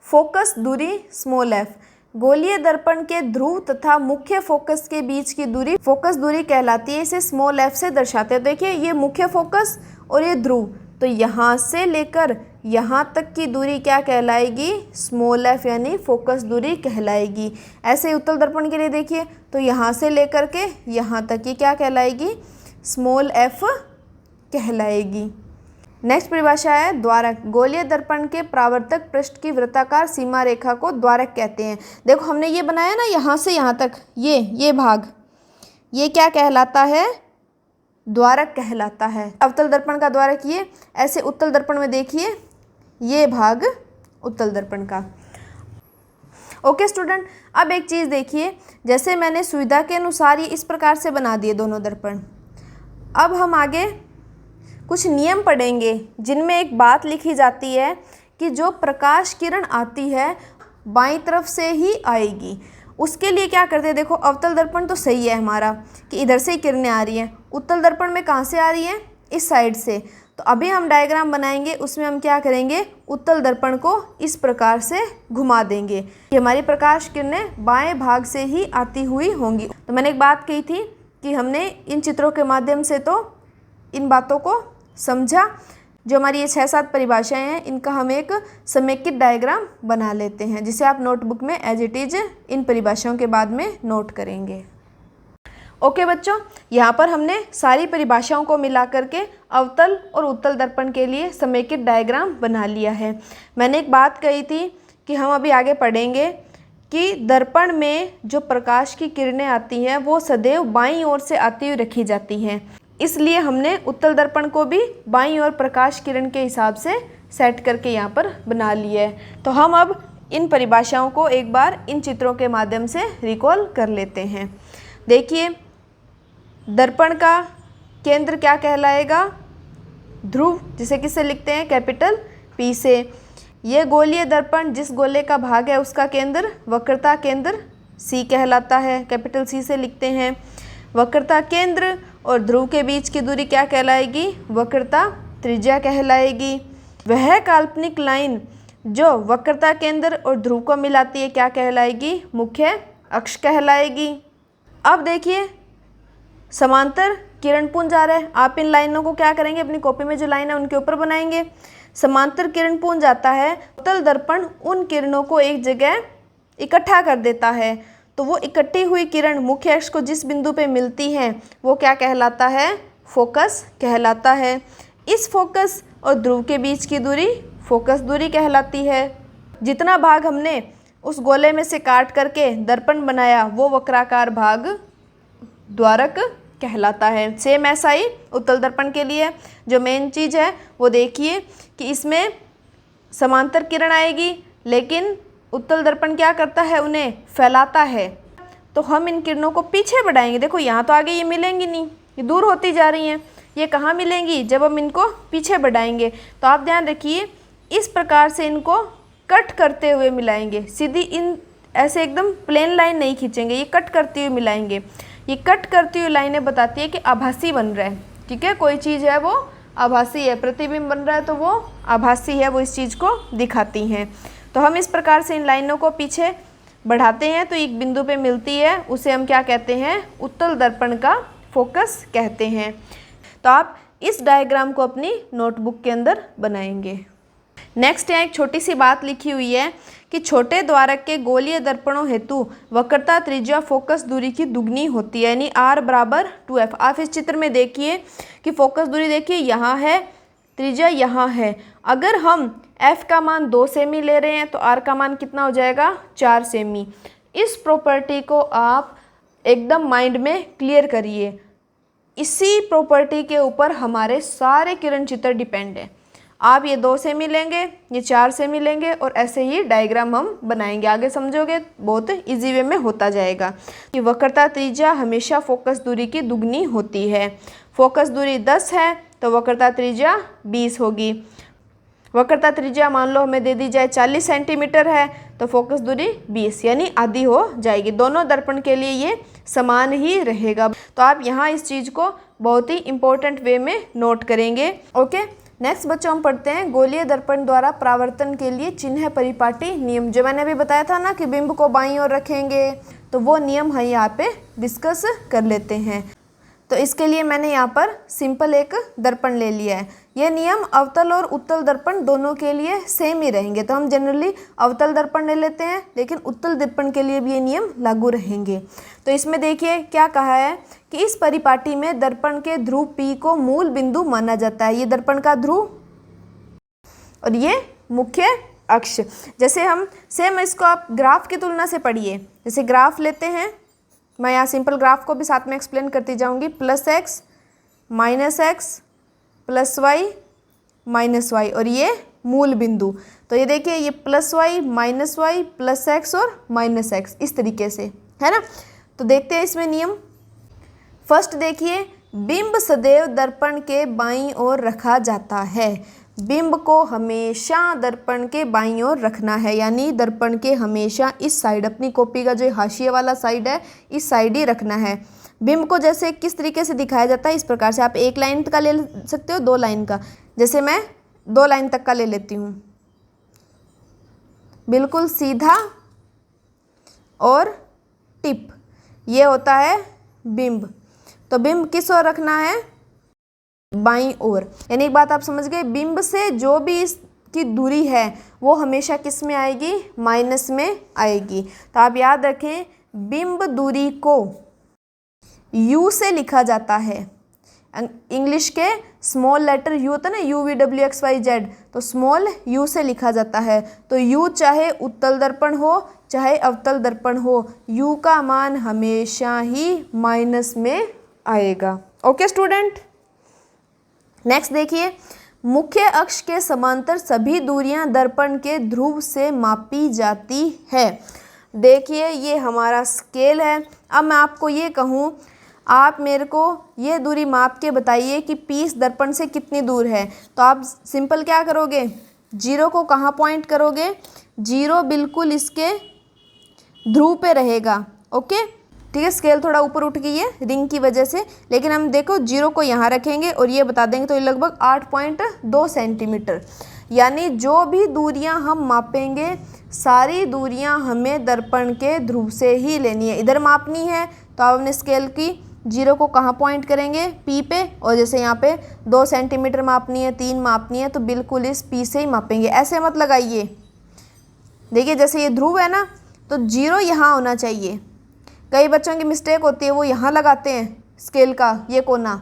फोकस दूरी स्मॉल f। गोलीय दर्पण के ध्रुव तथा मुख्य फोकस के बीच की दूरी फोकस दूरी कहलाती है। इसे स्मॉल f से दर्शाते हैं। देखिए ये मुख्य फोकस और ये ध्रुव, तो यहाँ से लेकर यहाँ तक की दूरी क्या कहलाएगी, स्मॉल एफ यानी फोकस दूरी कहलाएगी। ऐसे ही उत्तल दर्पण के लिए देखिए, तो यहाँ से लेकर के यहाँ तक की क्या कहलाएगी, स्मॉल एफ कहलाएगी। नेक्स्ट परिभाषा है द्वारक। गोलीय दर्पण के परावर्तक पृष्ठ की वृत्ताकार सीमा रेखा को द्वारक कहते हैं। देखो हमने ये बनाया ना, यहाँ से यहाँ तक ये भाग, ये क्या कहलाता है, द्वारक कहलाता है। अवतल दर्पण का द्वारक ये, ऐसे उत्तल दर्पण में देखिए ये भाग उत्तल दर्पण का। ओके स्टूडेंट, अब एक चीज़ देखिए, जैसे मैंने सुविधा के अनुसार ये इस प्रकार से बना दिए दोनों दर्पण। अब हम आगे कुछ नियम पढ़ेंगे जिनमें एक बात लिखी जाती है कि जो प्रकाश किरण आती है बाईं तरफ से ही आएगी। उसके लिए क्या करते हैं, देखो अवतल दर्पण तो सही है हमारा कि इधर से ही किरणें आ रही हैं, उत्तल दर्पण में कहाँ से आ रही हैं, इस साइड से। तो अभी हम डायग्राम बनाएंगे, उसमें हम क्या करेंगे, उत्तल दर्पण को इस प्रकार से घुमा देंगे कि हमारी प्रकाश किरणें बाएं भाग से ही आती हुई होंगी। तो मैंने एक बात कही थी कि हमने इन चित्रों के माध्यम से तो इन बातों को समझा। जो हमारी ये 6-7 परिभाषाएं हैं, इनका हम एक समेकित डायग्राम बना लेते हैं, जिसे आप नोटबुक में एज इट इज इन परिभाषाओं के बाद में नोट करेंगे। ओके बच्चों, यहाँ पर हमने सारी परिभाषाओं को मिला करके अवतल और उत्तल दर्पण के लिए समेकित डायग्राम बना लिया है। मैंने एक बात कही थी कि हम अभी आगे पढ़ेंगे कि दर्पण में जो प्रकाश की किरणें आती हैं वो सदैव बाईं ओर से आती हुई रखी जाती हैं, इसलिए हमने उत्तल दर्पण को भी बाईं ओर प्रकाश किरण के हिसाब से सेट करके यहाँ पर बना लिया है। तो हम अब इन परिभाषाओं को एक बार इन चित्रों के माध्यम से रिकॉल कर लेते हैं। देखिए, दर्पण का केंद्र क्या कहलाएगा, ध्रुव, जिसे किससे लिखते हैं, कैपिटल P से। ये गोलीय दर्पण जिस गोले का भाग है उसका केंद्र वक्रता केंद्र C कहलाता है, कैपिटल C से लिखते हैं। वक्रता केंद्र और ध्रुव के बीच की दूरी क्या कहलाएगी, वक्रता त्रिज्या कहलाएगी। वह काल्पनिक लाइन जो वक्रता केंद्र और ध्रुव को मिलाती है क्या कहलाएगी, मुख्य अक्ष कहलाएगी। अब देखिए, समांतर किरणपुंज आ रहा है, आप इन लाइनों को क्या करेंगे, अपनी कॉपी में जो लाइन है उनके ऊपर बनाएंगे। समांतर किरणपुंज आता है, उत्तल दर्पण उन किरणों को एक जगह इकट्ठा कर देता है, तो वो इकट्ठी हुई किरण मुख्य अक्ष को जिस बिंदु पे मिलती है वो क्या कहलाता है, फोकस कहलाता है। इस फोकस और ध्रुव के बीच की दूरी फोकस दूरी कहलाती है। जितना भाग हमने उस गोले में से काट करके दर्पण बनाया वो वक्राकार भाग द्वारक कहलाता है। सेम ऐसा ही उत्तल दर्पण के लिए जो मेन चीज़ है वो देखिए कि इसमें समांतर किरण आएगी, लेकिन उत्तल दर्पण क्या करता है, उन्हें फैलाता है। तो हम इन किरणों को पीछे बढ़ाएंगे। देखो यहाँ तो आगे ये मिलेंगी नहीं, ये दूर होती जा रही हैं, ये कहाँ मिलेंगी, जब हम इनको पीछे बढ़ाएंगे। तो आप ध्यान रखिए, इस प्रकार से इनको कट करते हुए मिलाएंगे, सीधी इन ऐसे एकदम प्लेन लाइन नहीं खींचेंगे, ये कट करते हुए मिलाएंगे। ये कट करती हुई लाइनें बताती है कि आभासी बन रहा है, ठीक है, कोई चीज़ है वो आभासी है, प्रतिबिंब बन रहा है तो वो आभासी है, वो इस चीज़ को दिखाती हैं। तो हम इस प्रकार से इन लाइनों को पीछे बढ़ाते हैं तो एक बिंदु पे मिलती है, उसे हम क्या कहते हैं, उत्तल दर्पण का फोकस कहते हैं। तो आप इस डायग्राम को अपनी नोटबुक के अंदर बनाएंगे। नेक्स्ट यहाँ एक छोटी सी बात लिखी हुई है कि छोटे द्वारक के गोलीय दर्पणों हेतु वक्रता त्रिज्या फोकस दूरी की दुगनी होती है, यानी R बराबर 2F। आप इस चित्र में देखिए कि फोकस दूरी देखिए यहाँ है, त्रिज्या यहाँ है। अगर हम F का मान 2 सेमी ले रहे हैं तो R का मान कितना हो जाएगा, 4 सेमी। इस प्रॉपर्टी को आप एकदम माइंड में क्लियर करिए। इसी प्रॉपर्टी के ऊपर हमारे सारे किरण चित्र डिपेंड है। आप ये 2 सेमी लेंगे, ये 4 सेमी लेंगे और ऐसे ही डायग्राम हम बनाएंगे। आगे समझोगे बहुत इजी वे में होता जाएगा कि वक्रता त्रिज्या हमेशा फोकस दूरी की दुगनी होती है। फोकस दूरी 10 है तो वक्रता त्रिज्या 20 होगी। वक्रता त्रिज्या मान लो हमें दे दी जाए 40 सेंटीमीटर है तो फोकस दूरी 20 यानी आधी हो जाएगी। दोनों दर्पण के लिए ये समान ही रहेगा। तो आप यहाँ इस चीज़ को बहुत ही इम्पोर्टेंट वे में नोट करेंगे। ओके, नेक्स्ट बच्चों हम पढ़ते हैं गोलीय दर्पण द्वारा परावर्तन के लिए चिन्ह परिपाटी नियम। जो मैंने अभी बताया था ना कि बिंब को बाईं ओर रखेंगे, तो वो नियम हम यहाँ पे डिस्कस कर लेते हैं। तो इसके लिए मैंने यहाँ पर सिंपल एक दर्पण ले लिया है। ये नियम अवतल और उत्तल दर्पण दोनों के लिए सेम ही रहेंगे, तो हम जनरली अवतल दर्पण ले लेते हैं, लेकिन उत्तल दर्पण के लिए भी ये नियम लागू रहेंगे। तो इसमें देखिए क्या कहा है कि इस परिपाटी में दर्पण के ध्रुव P को मूल बिंदु माना जाता है। ये दर्पण का ध्रुव और ये मुख्य अक्ष। जैसे हम सेम इसको आप ग्राफ की तुलना से पढ़िए, जैसे ग्राफ लेते हैं, मैं यहाँ सिंपल ग्राफ को भी साथ में एक्सप्लेन करती जाऊँगी। +x -x +y -y और ये मूल बिंदु। तो ये देखिए ये +y -y +x और -x इस तरीके से है ना। तो देखते हैं इसमें नियम। फर्स्ट देखिए, बिंब सदैव दर्पण के बाईं ओर रखा जाता है। बिंब को हमेशा दर्पण के बाईं ओर रखना है, यानी दर्पण के हमेशा इस साइड, अपनी कॉपी का जो हाशिए वाला साइड है इस साइड ही रखना है। बिंब को जैसे किस तरीके से दिखाया जाता है, इस प्रकार से। आप 1 लाइन का ले सकते हो, 2 लाइन का, जैसे मैं 2 लाइन तक का ले लेती हूँ। बिल्कुल सीधा और टिप, ये होता है बिंब। तो बिंब किस ओर रखना है? बाईं ओर। यानी एक बात आप समझ गए, बिंब से जो भी इसकी दूरी है वो हमेशा किस में आएगी? माइनस में आएगी। तो आप याद रखें, बिंब दूरी को u से लिखा जाता है। इंग्लिश के स्मॉल लेटर u होता है ना, UVWXYZ, तो स्मॉल u से लिखा जाता है। तो u चाहे उत्तल दर्पण हो चाहे अवतल दर्पण हो, u का मान हमेशा ही माइनस में आएगा। ओके स्टूडेंट, नेक्स्ट देखिए, मुख्य अक्ष के समांतर सभी दूरियां दर्पण के ध्रुव से मापी जाती है। देखिए ये हमारा स्केल है। अब मैं आपको ये कहूँ, आप मेरे को ये दूरी माप के बताइए कि P इस दर्पण से कितनी दूर है। तो आप सिंपल क्या करोगे, 0 को कहाँ पॉइंट करोगे? 0 बिल्कुल इसके ध्रुव पे रहेगा। ओके ठीक है, स्केल थोड़ा ऊपर उठ गई है रिंग की वजह से, लेकिन हम देखो 0 को यहाँ रखेंगे और ये बता देंगे, तो ये लगभग 8.2 सेंटीमीटर। यानी जो भी दूरियां हम मापेंगे सारी दूरियां हमें दर्पण के ध्रुव से ही लेनी है, इधर मापनी है। तो आप अपने स्केल की 0 को कहाँ पॉइंट करेंगे? P पे, और जैसे यहाँ पे 2 सेंटीमीटर मापनी है, 3 मापनी है, तो बिल्कुल इस P से ही मापेंगे। ऐसे मत लगाइए, देखिए जैसे ये ध्रुव है ना, तो 0 यहाँ होना चाहिए। कई बच्चों की मिस्टेक होती है, वो यहाँ लगाते हैं स्केल का ये कोना,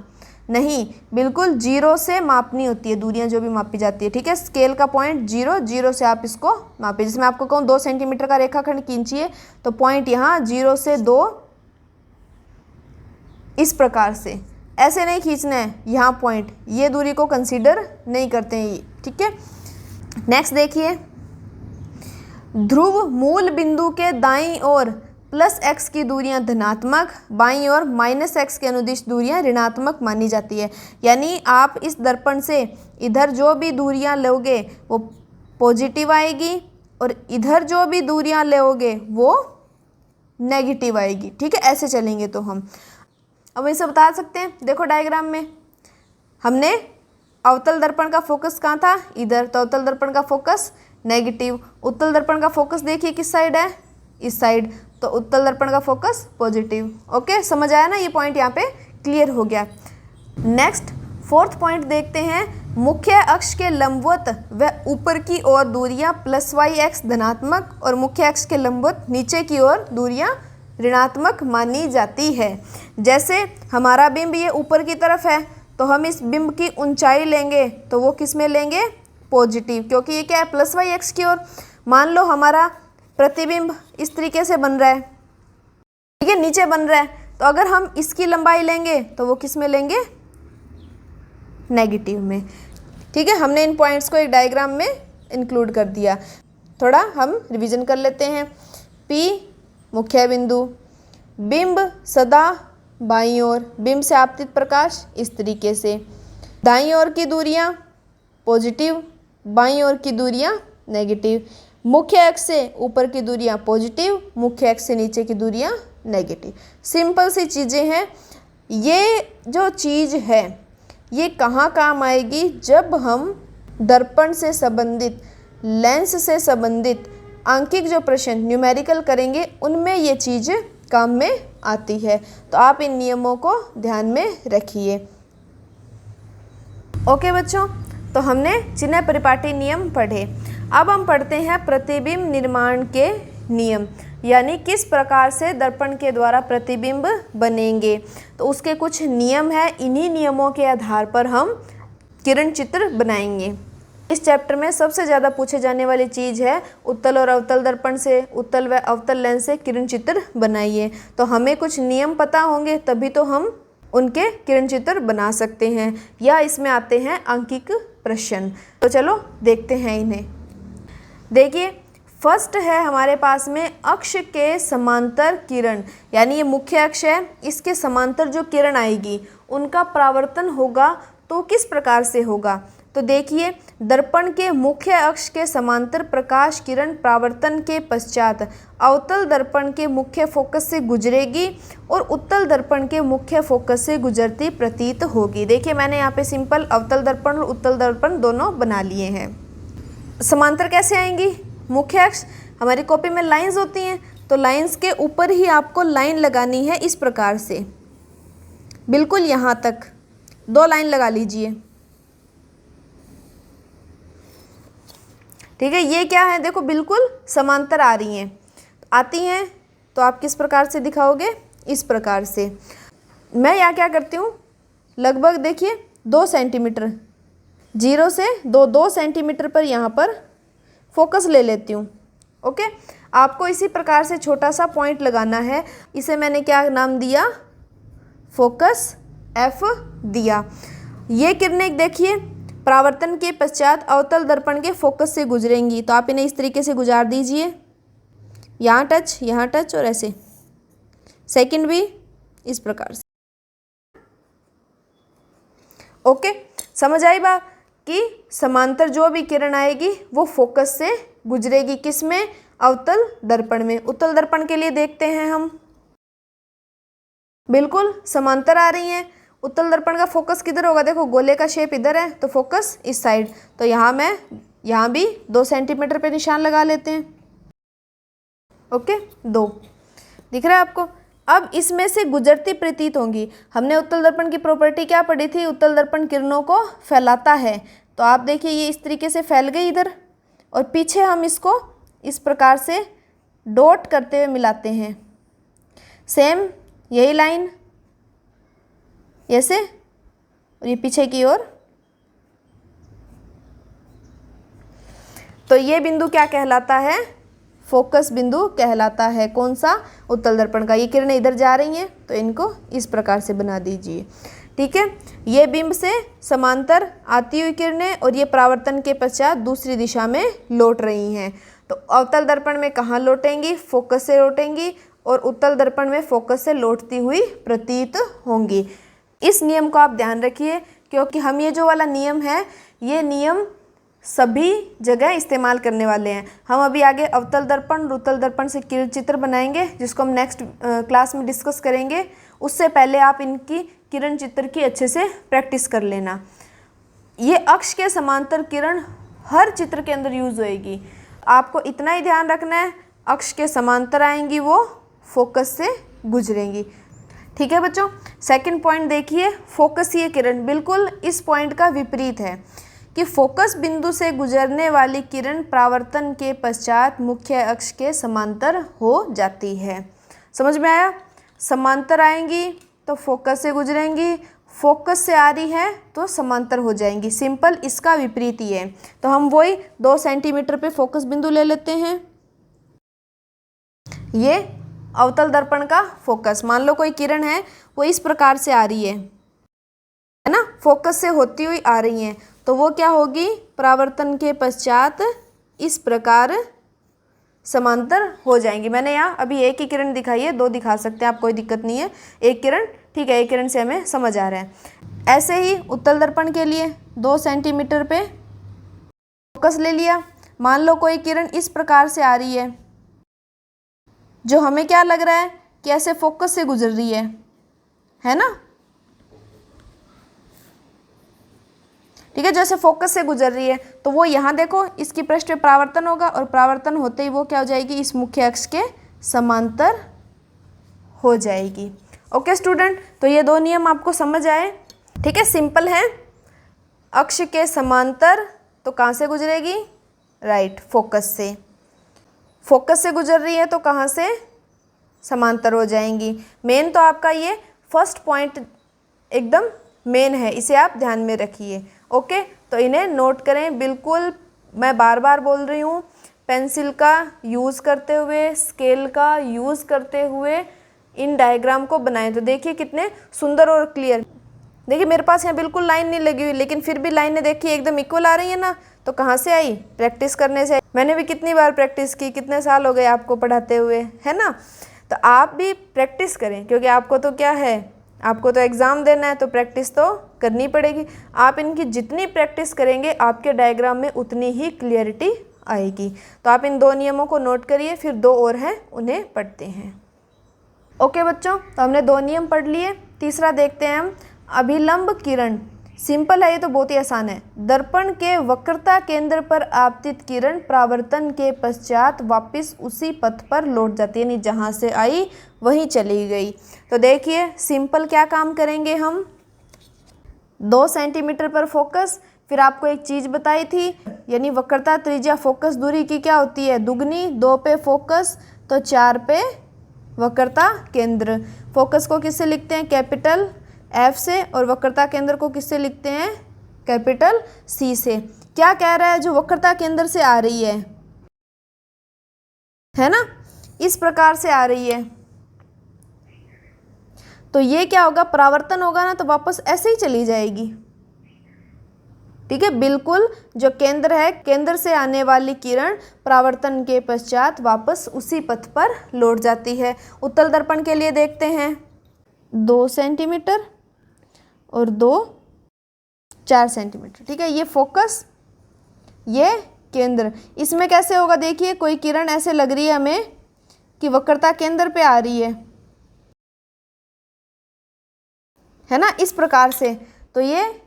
नहीं, बिल्कुल 0 से मापनी होती है दूरियां जो भी मापी जाती है। ठीक है, स्केल का पॉइंट 0 से आप इसको मापिए। जैसे मैं आपको कहूँ 2 सेंटीमीटर का रेखाखंड खींचिए, तो पॉइंट यहाँ 0 से 2 इस प्रकार से, ऐसे नहीं खींचना है यहाँ पॉइंट, ये दूरी को कंसीडर नहीं करते हैं ये। ठीक है, नेक्स्ट देखिए, ध्रुव मूल बिंदु के दाईं ओर +x की दूरियां धनात्मक, बाईं ओर -x के अनुदिश दूरियां ऋणात्मक मानी जाती है। यानी आप इस दर्पण से इधर जो भी दूरियां लोगे वो पॉजिटिव आएगी और इधर जो भी दूरियां लोगे वो नेगेटिव आएगी। ठीक है, ऐसे चलेंगे तो हम अब इसे बता सकते हैं। देखो डायग्राम में हमने अवतल दर्पण का फोकस कहाँ था? इधर। तो अवतल दर्पण का फोकस नेगेटिव। उत्तल दर्पण का फोकस देखिए किस साइड है? इस साइड। तो उत्तल दर्पण का फोकस पॉजिटिव। ओके, समझ आया ना? ये पॉइंट यहाँ पे क्लियर हो गया। नेक्स्ट 4th पॉइंट देखते हैं, मुख्य अक्ष के लंबवत व ऊपर की ओर दूरियां +yx धनात्मक और मुख्य अक्ष के लंबवत नीचे की ओर दूरियां ऋणात्मक मानी जाती है। जैसे हमारा बिंब ये ऊपर की तरफ है, तो हम इस बिंब की ऊंचाई लेंगे तो वो किस में लेंगे? पॉजिटिव, क्योंकि ये क्या है? +yx की ओर। मान लो हमारा प्रतिबिंब इस तरीके से बन रहा है, ठीक है, नीचे बन रहा है, तो अगर हम इसकी लंबाई लेंगे तो वो किस में लेंगे? नेगेटिव में। ठीक है, हमने इन पॉइंट्स को एक डायग्राम में इंक्लूड कर दिया। थोड़ा हम रिवीजन कर लेते हैं। P मुख्य बिंदु, बिंब सदा बाईं ओर, बिंब से आपतित प्रकाश इस तरीके से, दाईं ओर की दूरियां पॉजिटिव, बाईं ओर की दूरियां नेगेटिव, मुख्य अक्ष से ऊपर की दूरियां पॉजिटिव, मुख्य अक्ष से नीचे की दूरियां नेगेटिव। सिंपल सी चीज़ें हैं। ये जो चीज़ है ये कहाँ काम आएगी? जब हम दर्पण से संबंधित, लेंस से संबंधित आंकिक जो प्रश्न न्यूमेरिकल करेंगे उनमें ये चीज़ काम में आती है। तो आप इन नियमों को ध्यान में रखिए। ओके बच्चों, तो हमने चिन्ह परिपाटी नियम पढ़े। अब हम पढ़ते हैं प्रतिबिंब निर्माण के नियम, यानी किस प्रकार से दर्पण के द्वारा प्रतिबिंब बनेंगे। तो उसके कुछ नियम हैं, इन्हीं नियमों के आधार पर हम किरण चित्र बनाएंगे। इस चैप्टर में सबसे ज़्यादा पूछे जाने वाली चीज़ है उत्तल और अवतल दर्पण से, उत्तल व अवतल लेंस से किरण चित्र बनाइए। तो हमें कुछ नियम पता होंगे तभी तो हम उनके किरण चित्र बना सकते हैं, या इसमें आते हैं अंकिक प्रश्न। तो चलो देखते हैं इन्हें। देखिए, फर्स्ट है हमारे पास में अक्ष के समांतर किरण, यानी ये मुख्य अक्ष है, इसके समांतर जो किरण आएगी उनका परावर्तन होगा तो किस प्रकार से होगा। तो देखिए, दर्पण के मुख्य अक्ष के समांतर प्रकाश किरण परावर्तन के पश्चात अवतल दर्पण के मुख्य फोकस से गुजरेगी और उत्तल दर्पण के मुख्य फोकस से गुजरती प्रतीत होगी। देखिए, मैंने यहाँ पे सिंपल अवतल दर्पण और उत्तल दर्पण दोनों बना लिए हैं। समांतर कैसे आएंगी? मुख्य अक्ष, हमारी कॉपी में लाइंस होती हैं, तो लाइंस के ऊपर ही आपको लाइन लगानी है इस प्रकार से, बिल्कुल यहाँ तक 2 लाइन लगा लीजिए। ठीक है, ये क्या है, देखो बिल्कुल समांतर आ रही हैं, आती हैं। तो आप किस प्रकार से दिखाओगे? इस प्रकार से। मैं यहाँ क्या करती हूँ, लगभग देखिए 2 सेंटीमीटर, 0 से 2 सेंटीमीटर पर यहाँ पर फोकस ले लेती हूँ। ओके, आपको इसी प्रकार से छोटा सा पॉइंट लगाना है। इसे मैंने क्या नाम दिया? फोकस F दिया। ये किरणें देखिए परावर्तन के पश्चात अवतल दर्पण के फोकस से गुजरेंगी, तो आप इन्हें इस तरीके से गुजार दीजिए, यहाँ टच और ऐसे। सेकंड भी इस प्रकार से। ओके, समझ आई बात कि समांतर जो भी किरण आएगी वो फोकस से गुजरेगी, किसमें? अवतल दर्पण में। उत्तल दर्पण के लिए देखते हैं हम, बिल्कुल समांतर आ रही हैं। उत्तल दर्पण का फोकस किधर होगा? देखो गोले का शेप इधर है तो फोकस इस साइड, तो यहाँ भी 2 सेंटीमीटर पे निशान लगा लेते हैं। ओके, 2 दिख रहा है आपको। अब इसमें से गुजरती प्रतीत होंगी। हमने उत्तल दर्पण की प्रॉपर्टी क्या पढ़ी थी? उत्तल दर्पण किरणों को फैलाता है। तो आप देखिए ये इस तरीके से फैल गई इधर, और पीछे हम इसको इस प्रकार से डॉट करते हुए मिलाते हैं। सेम यही लाइन ऐसे, और ये पीछे की ओर। तो ये बिंदु क्या कहलाता है? फोकस बिंदु कहलाता है। कौन सा? उत्तल दर्पण का। ये किरणें इधर जा रही हैं तो इनको इस प्रकार से बना दीजिए। ठीक है, ये बिंब से समांतर आती हुई किरणें और ये परावर्तन के पश्चात दूसरी दिशा में लौट रही हैं। तो अवतल दर्पण में कहाँ लौटेंगी? फोकस से लौटेंगी, और उत्तल दर्पण में फोकस से लौटती हुई प्रतीत होंगी। इस नियम को आप ध्यान रखिए, क्योंकि हम ये जो वाला नियम है, ये नियम सभी जगह इस्तेमाल करने वाले हैं। हम अभी आगे अवतल दर्पण और उत्तल दर्पण से किरण चित्र बनाएंगे, जिसको हम नेक्स्ट क्लास में डिस्कस करेंगे। उससे पहले आप इनकी किरण चित्र की अच्छे से प्रैक्टिस कर लेना। ये अक्ष के समांतर किरण हर चित्र के अंदर यूज होएगी। आपको इतना ही ध्यान रखना है, अक्ष के समांतर आएंगी, वो फोकस से गुजरेंगी। ठीक है बच्चों, सेकंड पॉइंट देखिए, फोकसीय किरण बिल्कुल इस पॉइंट का विपरीत है कि फोकस बिंदु से गुजरने वाली किरण परावर्तन के पश्चात मुख्य अक्ष के समांतर हो जाती है। समझ में आया? समांतर आएंगी तो फोकस से गुजरेंगी, फोकस से आ रही है तो समांतर हो जाएंगी। सिंपल इसका विपरीत ही है। तो हम वही 2 सेंटीमीटर पे फोकस बिंदु ले लेते हैं। ये अवतल दर्पण का फोकस, मान लो कोई किरण है वो इस प्रकार से आ रही है ना, फोकस से होती हुई आ रही है, तो वो क्या होगी? परावर्तन के पश्चात इस प्रकार समांतर हो जाएंगी। मैंने यहाँ अभी एक ही किरण दिखाई है, 2 दिखा सकते हैं आप, कोई दिक्कत नहीं है। एक किरण ठीक है, एक किरण से हमें समझ आ रहा है। ऐसे ही उत्तल दर्पण के लिए 2 सेंटीमीटर पे फोकस ले लिया। मान लो कोई किरण इस प्रकार से आ रही है, जो हमें क्या लग रहा है कि ऐसे फोकस से गुजर रही है ना? ठीक है, जैसे फोकस से गुजर रही है तो वो यहाँ देखो, इसकी पृष्ठ पे परावर्तन होगा, और परावर्तन होते ही वो क्या हो जाएगी? इस मुख्य अक्ष के समांतर हो जाएगी। ओके स्टूडेंट, तो ये दो नियम आपको समझ आए। ठीक है, सिंपल है। अक्ष के समांतर तो कहाँ से गुजरेगी? राइट, फोकस से। फोकस से गुजर रही है तो कहाँ से? समांतर हो जाएंगी। मेन तो आपका ये फर्स्ट पॉइंट एकदम मेन है, इसे आप ध्यान में रखिए। ओके, तो इन्हें नोट करें। बिल्कुल मैं बार बार बोल रही हूँ, पेंसिल का यूज़ करते हुए, स्केल का यूज़ करते हुए इन डायग्राम को बनाएं। तो देखिए कितने सुंदर और क्लियर। देखिए मेरे पास यहाँ बिल्कुल लाइन नहीं लगी हुई, लेकिन फिर भी लाइनें देखिए एकदम इक्वल आ रही है ना। तो कहाँ से आई? प्रैक्टिस करने से। मैंने भी कितनी बार प्रैक्टिस की, कितने साल हो गए आपको पढ़ाते हुए, है ना। तो आप भी प्रैक्टिस करें, क्योंकि आपको तो क्या है, आपको तो एग्ज़ाम देना है, तो प्रैक्टिस तो करनी पड़ेगी। आप इनकी जितनी प्रैक्टिस करेंगे आपके डायग्राम में उतनी ही क्लियरिटी आएगी। तो आप इन दो नियमों को नोट करिए, फिर दो और हैं उन्हें पढ़ते हैं। ओके बच्चों, तो हमने दो नियम पढ़ लिए। तीसरा देखते हैं हम, अभिलंब किरण। सिंपल है, ये तो बहुत ही आसान है। दर्पण के वक्रता केंद्र पर आपतित किरण परावर्तन के पश्चात वापस उसी पथ पर लौट जाती है, यानी जहाँ से आई वहीं चली गई। तो देखिए सिंपल क्या काम करेंगे हम, 2 सेंटीमीटर पर फोकस। फिर आपको एक चीज़ बताई थी, यानी वक्रता त्रिज्या फोकस दूरी की क्या होती है? दुगनी। 2 पे फोकस तो 4 पे वक्रता केंद्र। फोकस को किससे लिखते हैं? कैपिटल F से। और वक्रता केंद्र को किससे लिखते हैं? कैपिटल C से। क्या कह रहा है? जो वक्रता केंद्र से आ रही है ना, इस प्रकार से आ रही है, तो ये क्या होगा? परावर्तन होगा ना, तो वापस ऐसे ही चली जाएगी। ठीक है, बिल्कुल जो केंद्र है, केंद्र से आने वाली किरण परावर्तन के पश्चात वापस उसी पथ पर लौट जाती है। उत्तल दर्पण के लिए देखते हैं, 2 सेंटीमीटर और 2 4 सेंटीमीटर। ठीक है, ये फोकस, ये केंद्र। इसमें कैसे होगा? देखिए कोई किरण ऐसे लग रही है हमें कि वक्रता केंद्र पे आ रही है ना, इस प्रकार से। तो ये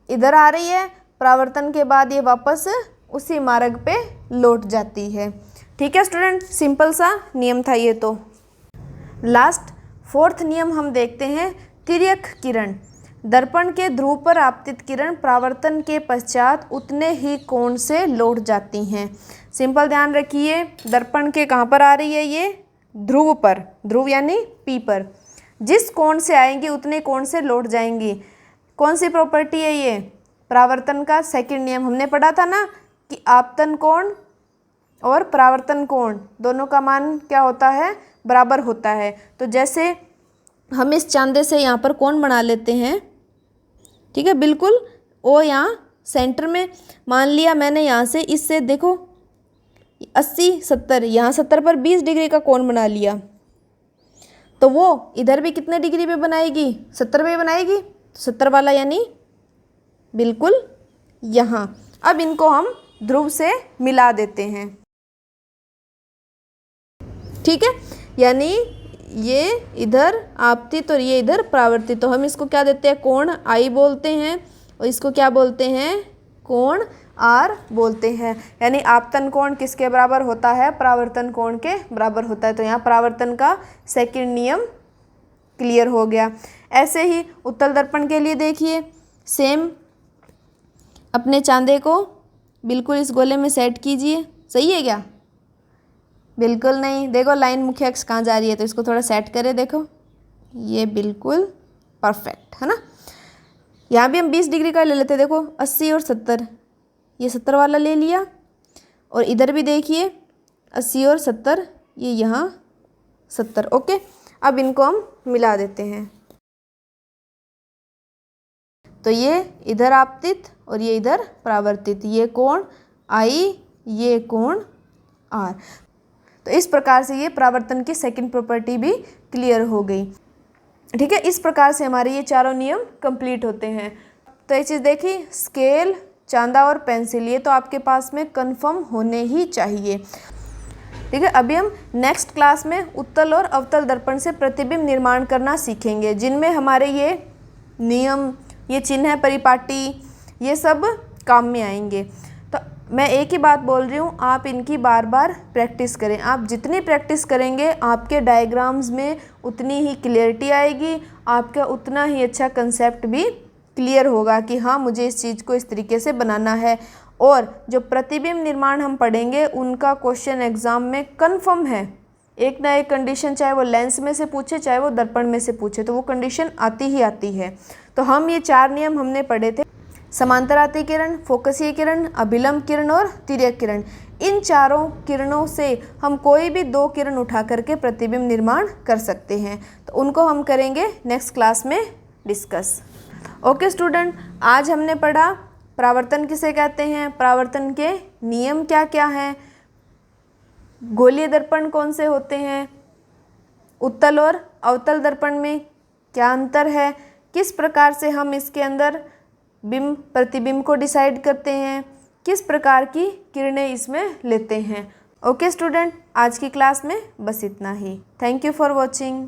इधर आ रही है, परावर्तन के बाद ये वापस उसी मार्ग पे लौट जाती है। ठीक है स्टूडेंट, सिंपल सा नियम था ये। तो लास्ट 4th नियम हम देखते हैं, तिर्यक किरण। दर्पण के ध्रुव पर आपतित किरण परावर्तन के पश्चात उतने ही कोण से लौट जाती हैं। सिंपल ध्यान रखिए, दर्पण के कहाँ पर आ रही है? ये ध्रुव पर, ध्रुव यानी P पर। जिस कोण से आएंगी उतने कोण से लौट जाएंगी। कौन सी प्रॉपर्टी है ये? परावर्तन का सेकंड नियम हमने पढ़ा था ना, कि आपतन कोण और परावर्तन कोण दोनों का मान क्या होता है? बराबर होता है। तो जैसे हम इस चांदे से यहाँ पर कोण बना लेते हैं, ठीक है, बिल्कुल ओ यहाँ सेंटर में। मान लिया मैंने यहाँ से, इससे देखो 80 70, यहाँ 70 पर 20 डिग्री का कोण बना लिया, तो वो इधर भी कितने डिग्री पे बनाएगी? 70 पे बनाएगी। तो 70 वाला यानी बिल्कुल यहाँ। अब इनको हम ध्रुव से मिला देते हैं। ठीक है, यानी ये इधर आपतित और ये इधर परावर्तित। तो हम इसको क्या देते हैं? कोण I बोलते हैं, और इसको क्या बोलते हैं? कोण R बोलते हैं। यानी आपतन कोण किसके बराबर होता है? परावर्तन कोण के बराबर होता है। तो यहाँ परावर्तन का सेकंड नियम क्लियर हो गया। ऐसे ही उत्तल दर्पण के लिए देखिए, सेम अपने चांदे को बिल्कुल इस गोले में सेट कीजिए। सही है क्या? बिल्कुल नहीं। देखो लाइन मुख्य अक्ष कहाँ जा रही है, तो इसको थोड़ा सेट करें। देखो ये बिल्कुल परफेक्ट है ना। यहाँ भी हम 20 डिग्री का ले लेते हैं। देखो 80 और 70, ये 70 वाला ले लिया, और इधर भी देखिए 80 और 70, ये यहाँ 70। ओके, अब इनको हम मिला देते हैं। तो ये इधर आपतित और ये इधर परावर्तित, ये कोण I, ये कोण R। तो इस प्रकार से ये परावर्तन की सेकंड प्रॉपर्टी भी क्लियर हो गई। ठीक है, इस प्रकार से हमारे ये चारों नियम कंप्लीट होते हैं। तो ये चीज़ देखी, स्केल, चांदा और पेंसिल, ये तो आपके पास में कंफर्म होने ही चाहिए। ठीक है, अभी हम नेक्स्ट क्लास में उत्तल और अवतल दर्पण से प्रतिबिंब निर्माण करना सीखेंगे, जिनमें हमारे ये नियम, ये चिन्ह, परिपाटी, ये सब काम में आएंगे। तो मैं एक ही बात बोल रही हूँ, आप इनकी बार बार प्रैक्टिस करें। आप जितनी प्रैक्टिस करेंगे आपके डायग्राम्स में उतनी ही क्लियरिटी आएगी, आपका उतना ही अच्छा कंसेप्ट भी क्लियर होगा कि हाँ मुझे इस चीज़ को इस तरीके से बनाना है। और जो प्रतिबिंब निर्माण हम पढ़ेंगे उनका क्वेश्चन एग्ज़ाम में कन्फर्म है, एक ना एक कंडीशन, चाहे वो लेंस में से पूछे चाहे वो दर्पण में से पूछे, तो वो कंडीशन आती ही आती है। तो हम ये 4 नियम हमने पढ़े थे, समांतराती किरण, फोकसीय किरण, अभिलंब किरण और तिर्यक किरण। इन चारों किरणों से हम कोई भी 2 किरण उठा करके प्रतिबिंब निर्माण कर सकते हैं। तो उनको हम करेंगे नेक्स्ट क्लास में डिस्कस। ओके स्टूडेंट, आज हमने पढ़ा परावर्तन किसे कहते हैं, परावर्तन के नियम क्या क्या हैं, गोलीय दर्पण कौन से होते हैं, उत्तल और अवतल दर्पण में क्या अंतर है, किस प्रकार से हम इसके अंदर बिंब प्रतिबिंब को डिसाइड करते हैं, किस प्रकार की किरणें इसमें लेते हैं। ओके स्टूडेंट, आज की क्लास में बस इतना ही। Thank you for watching.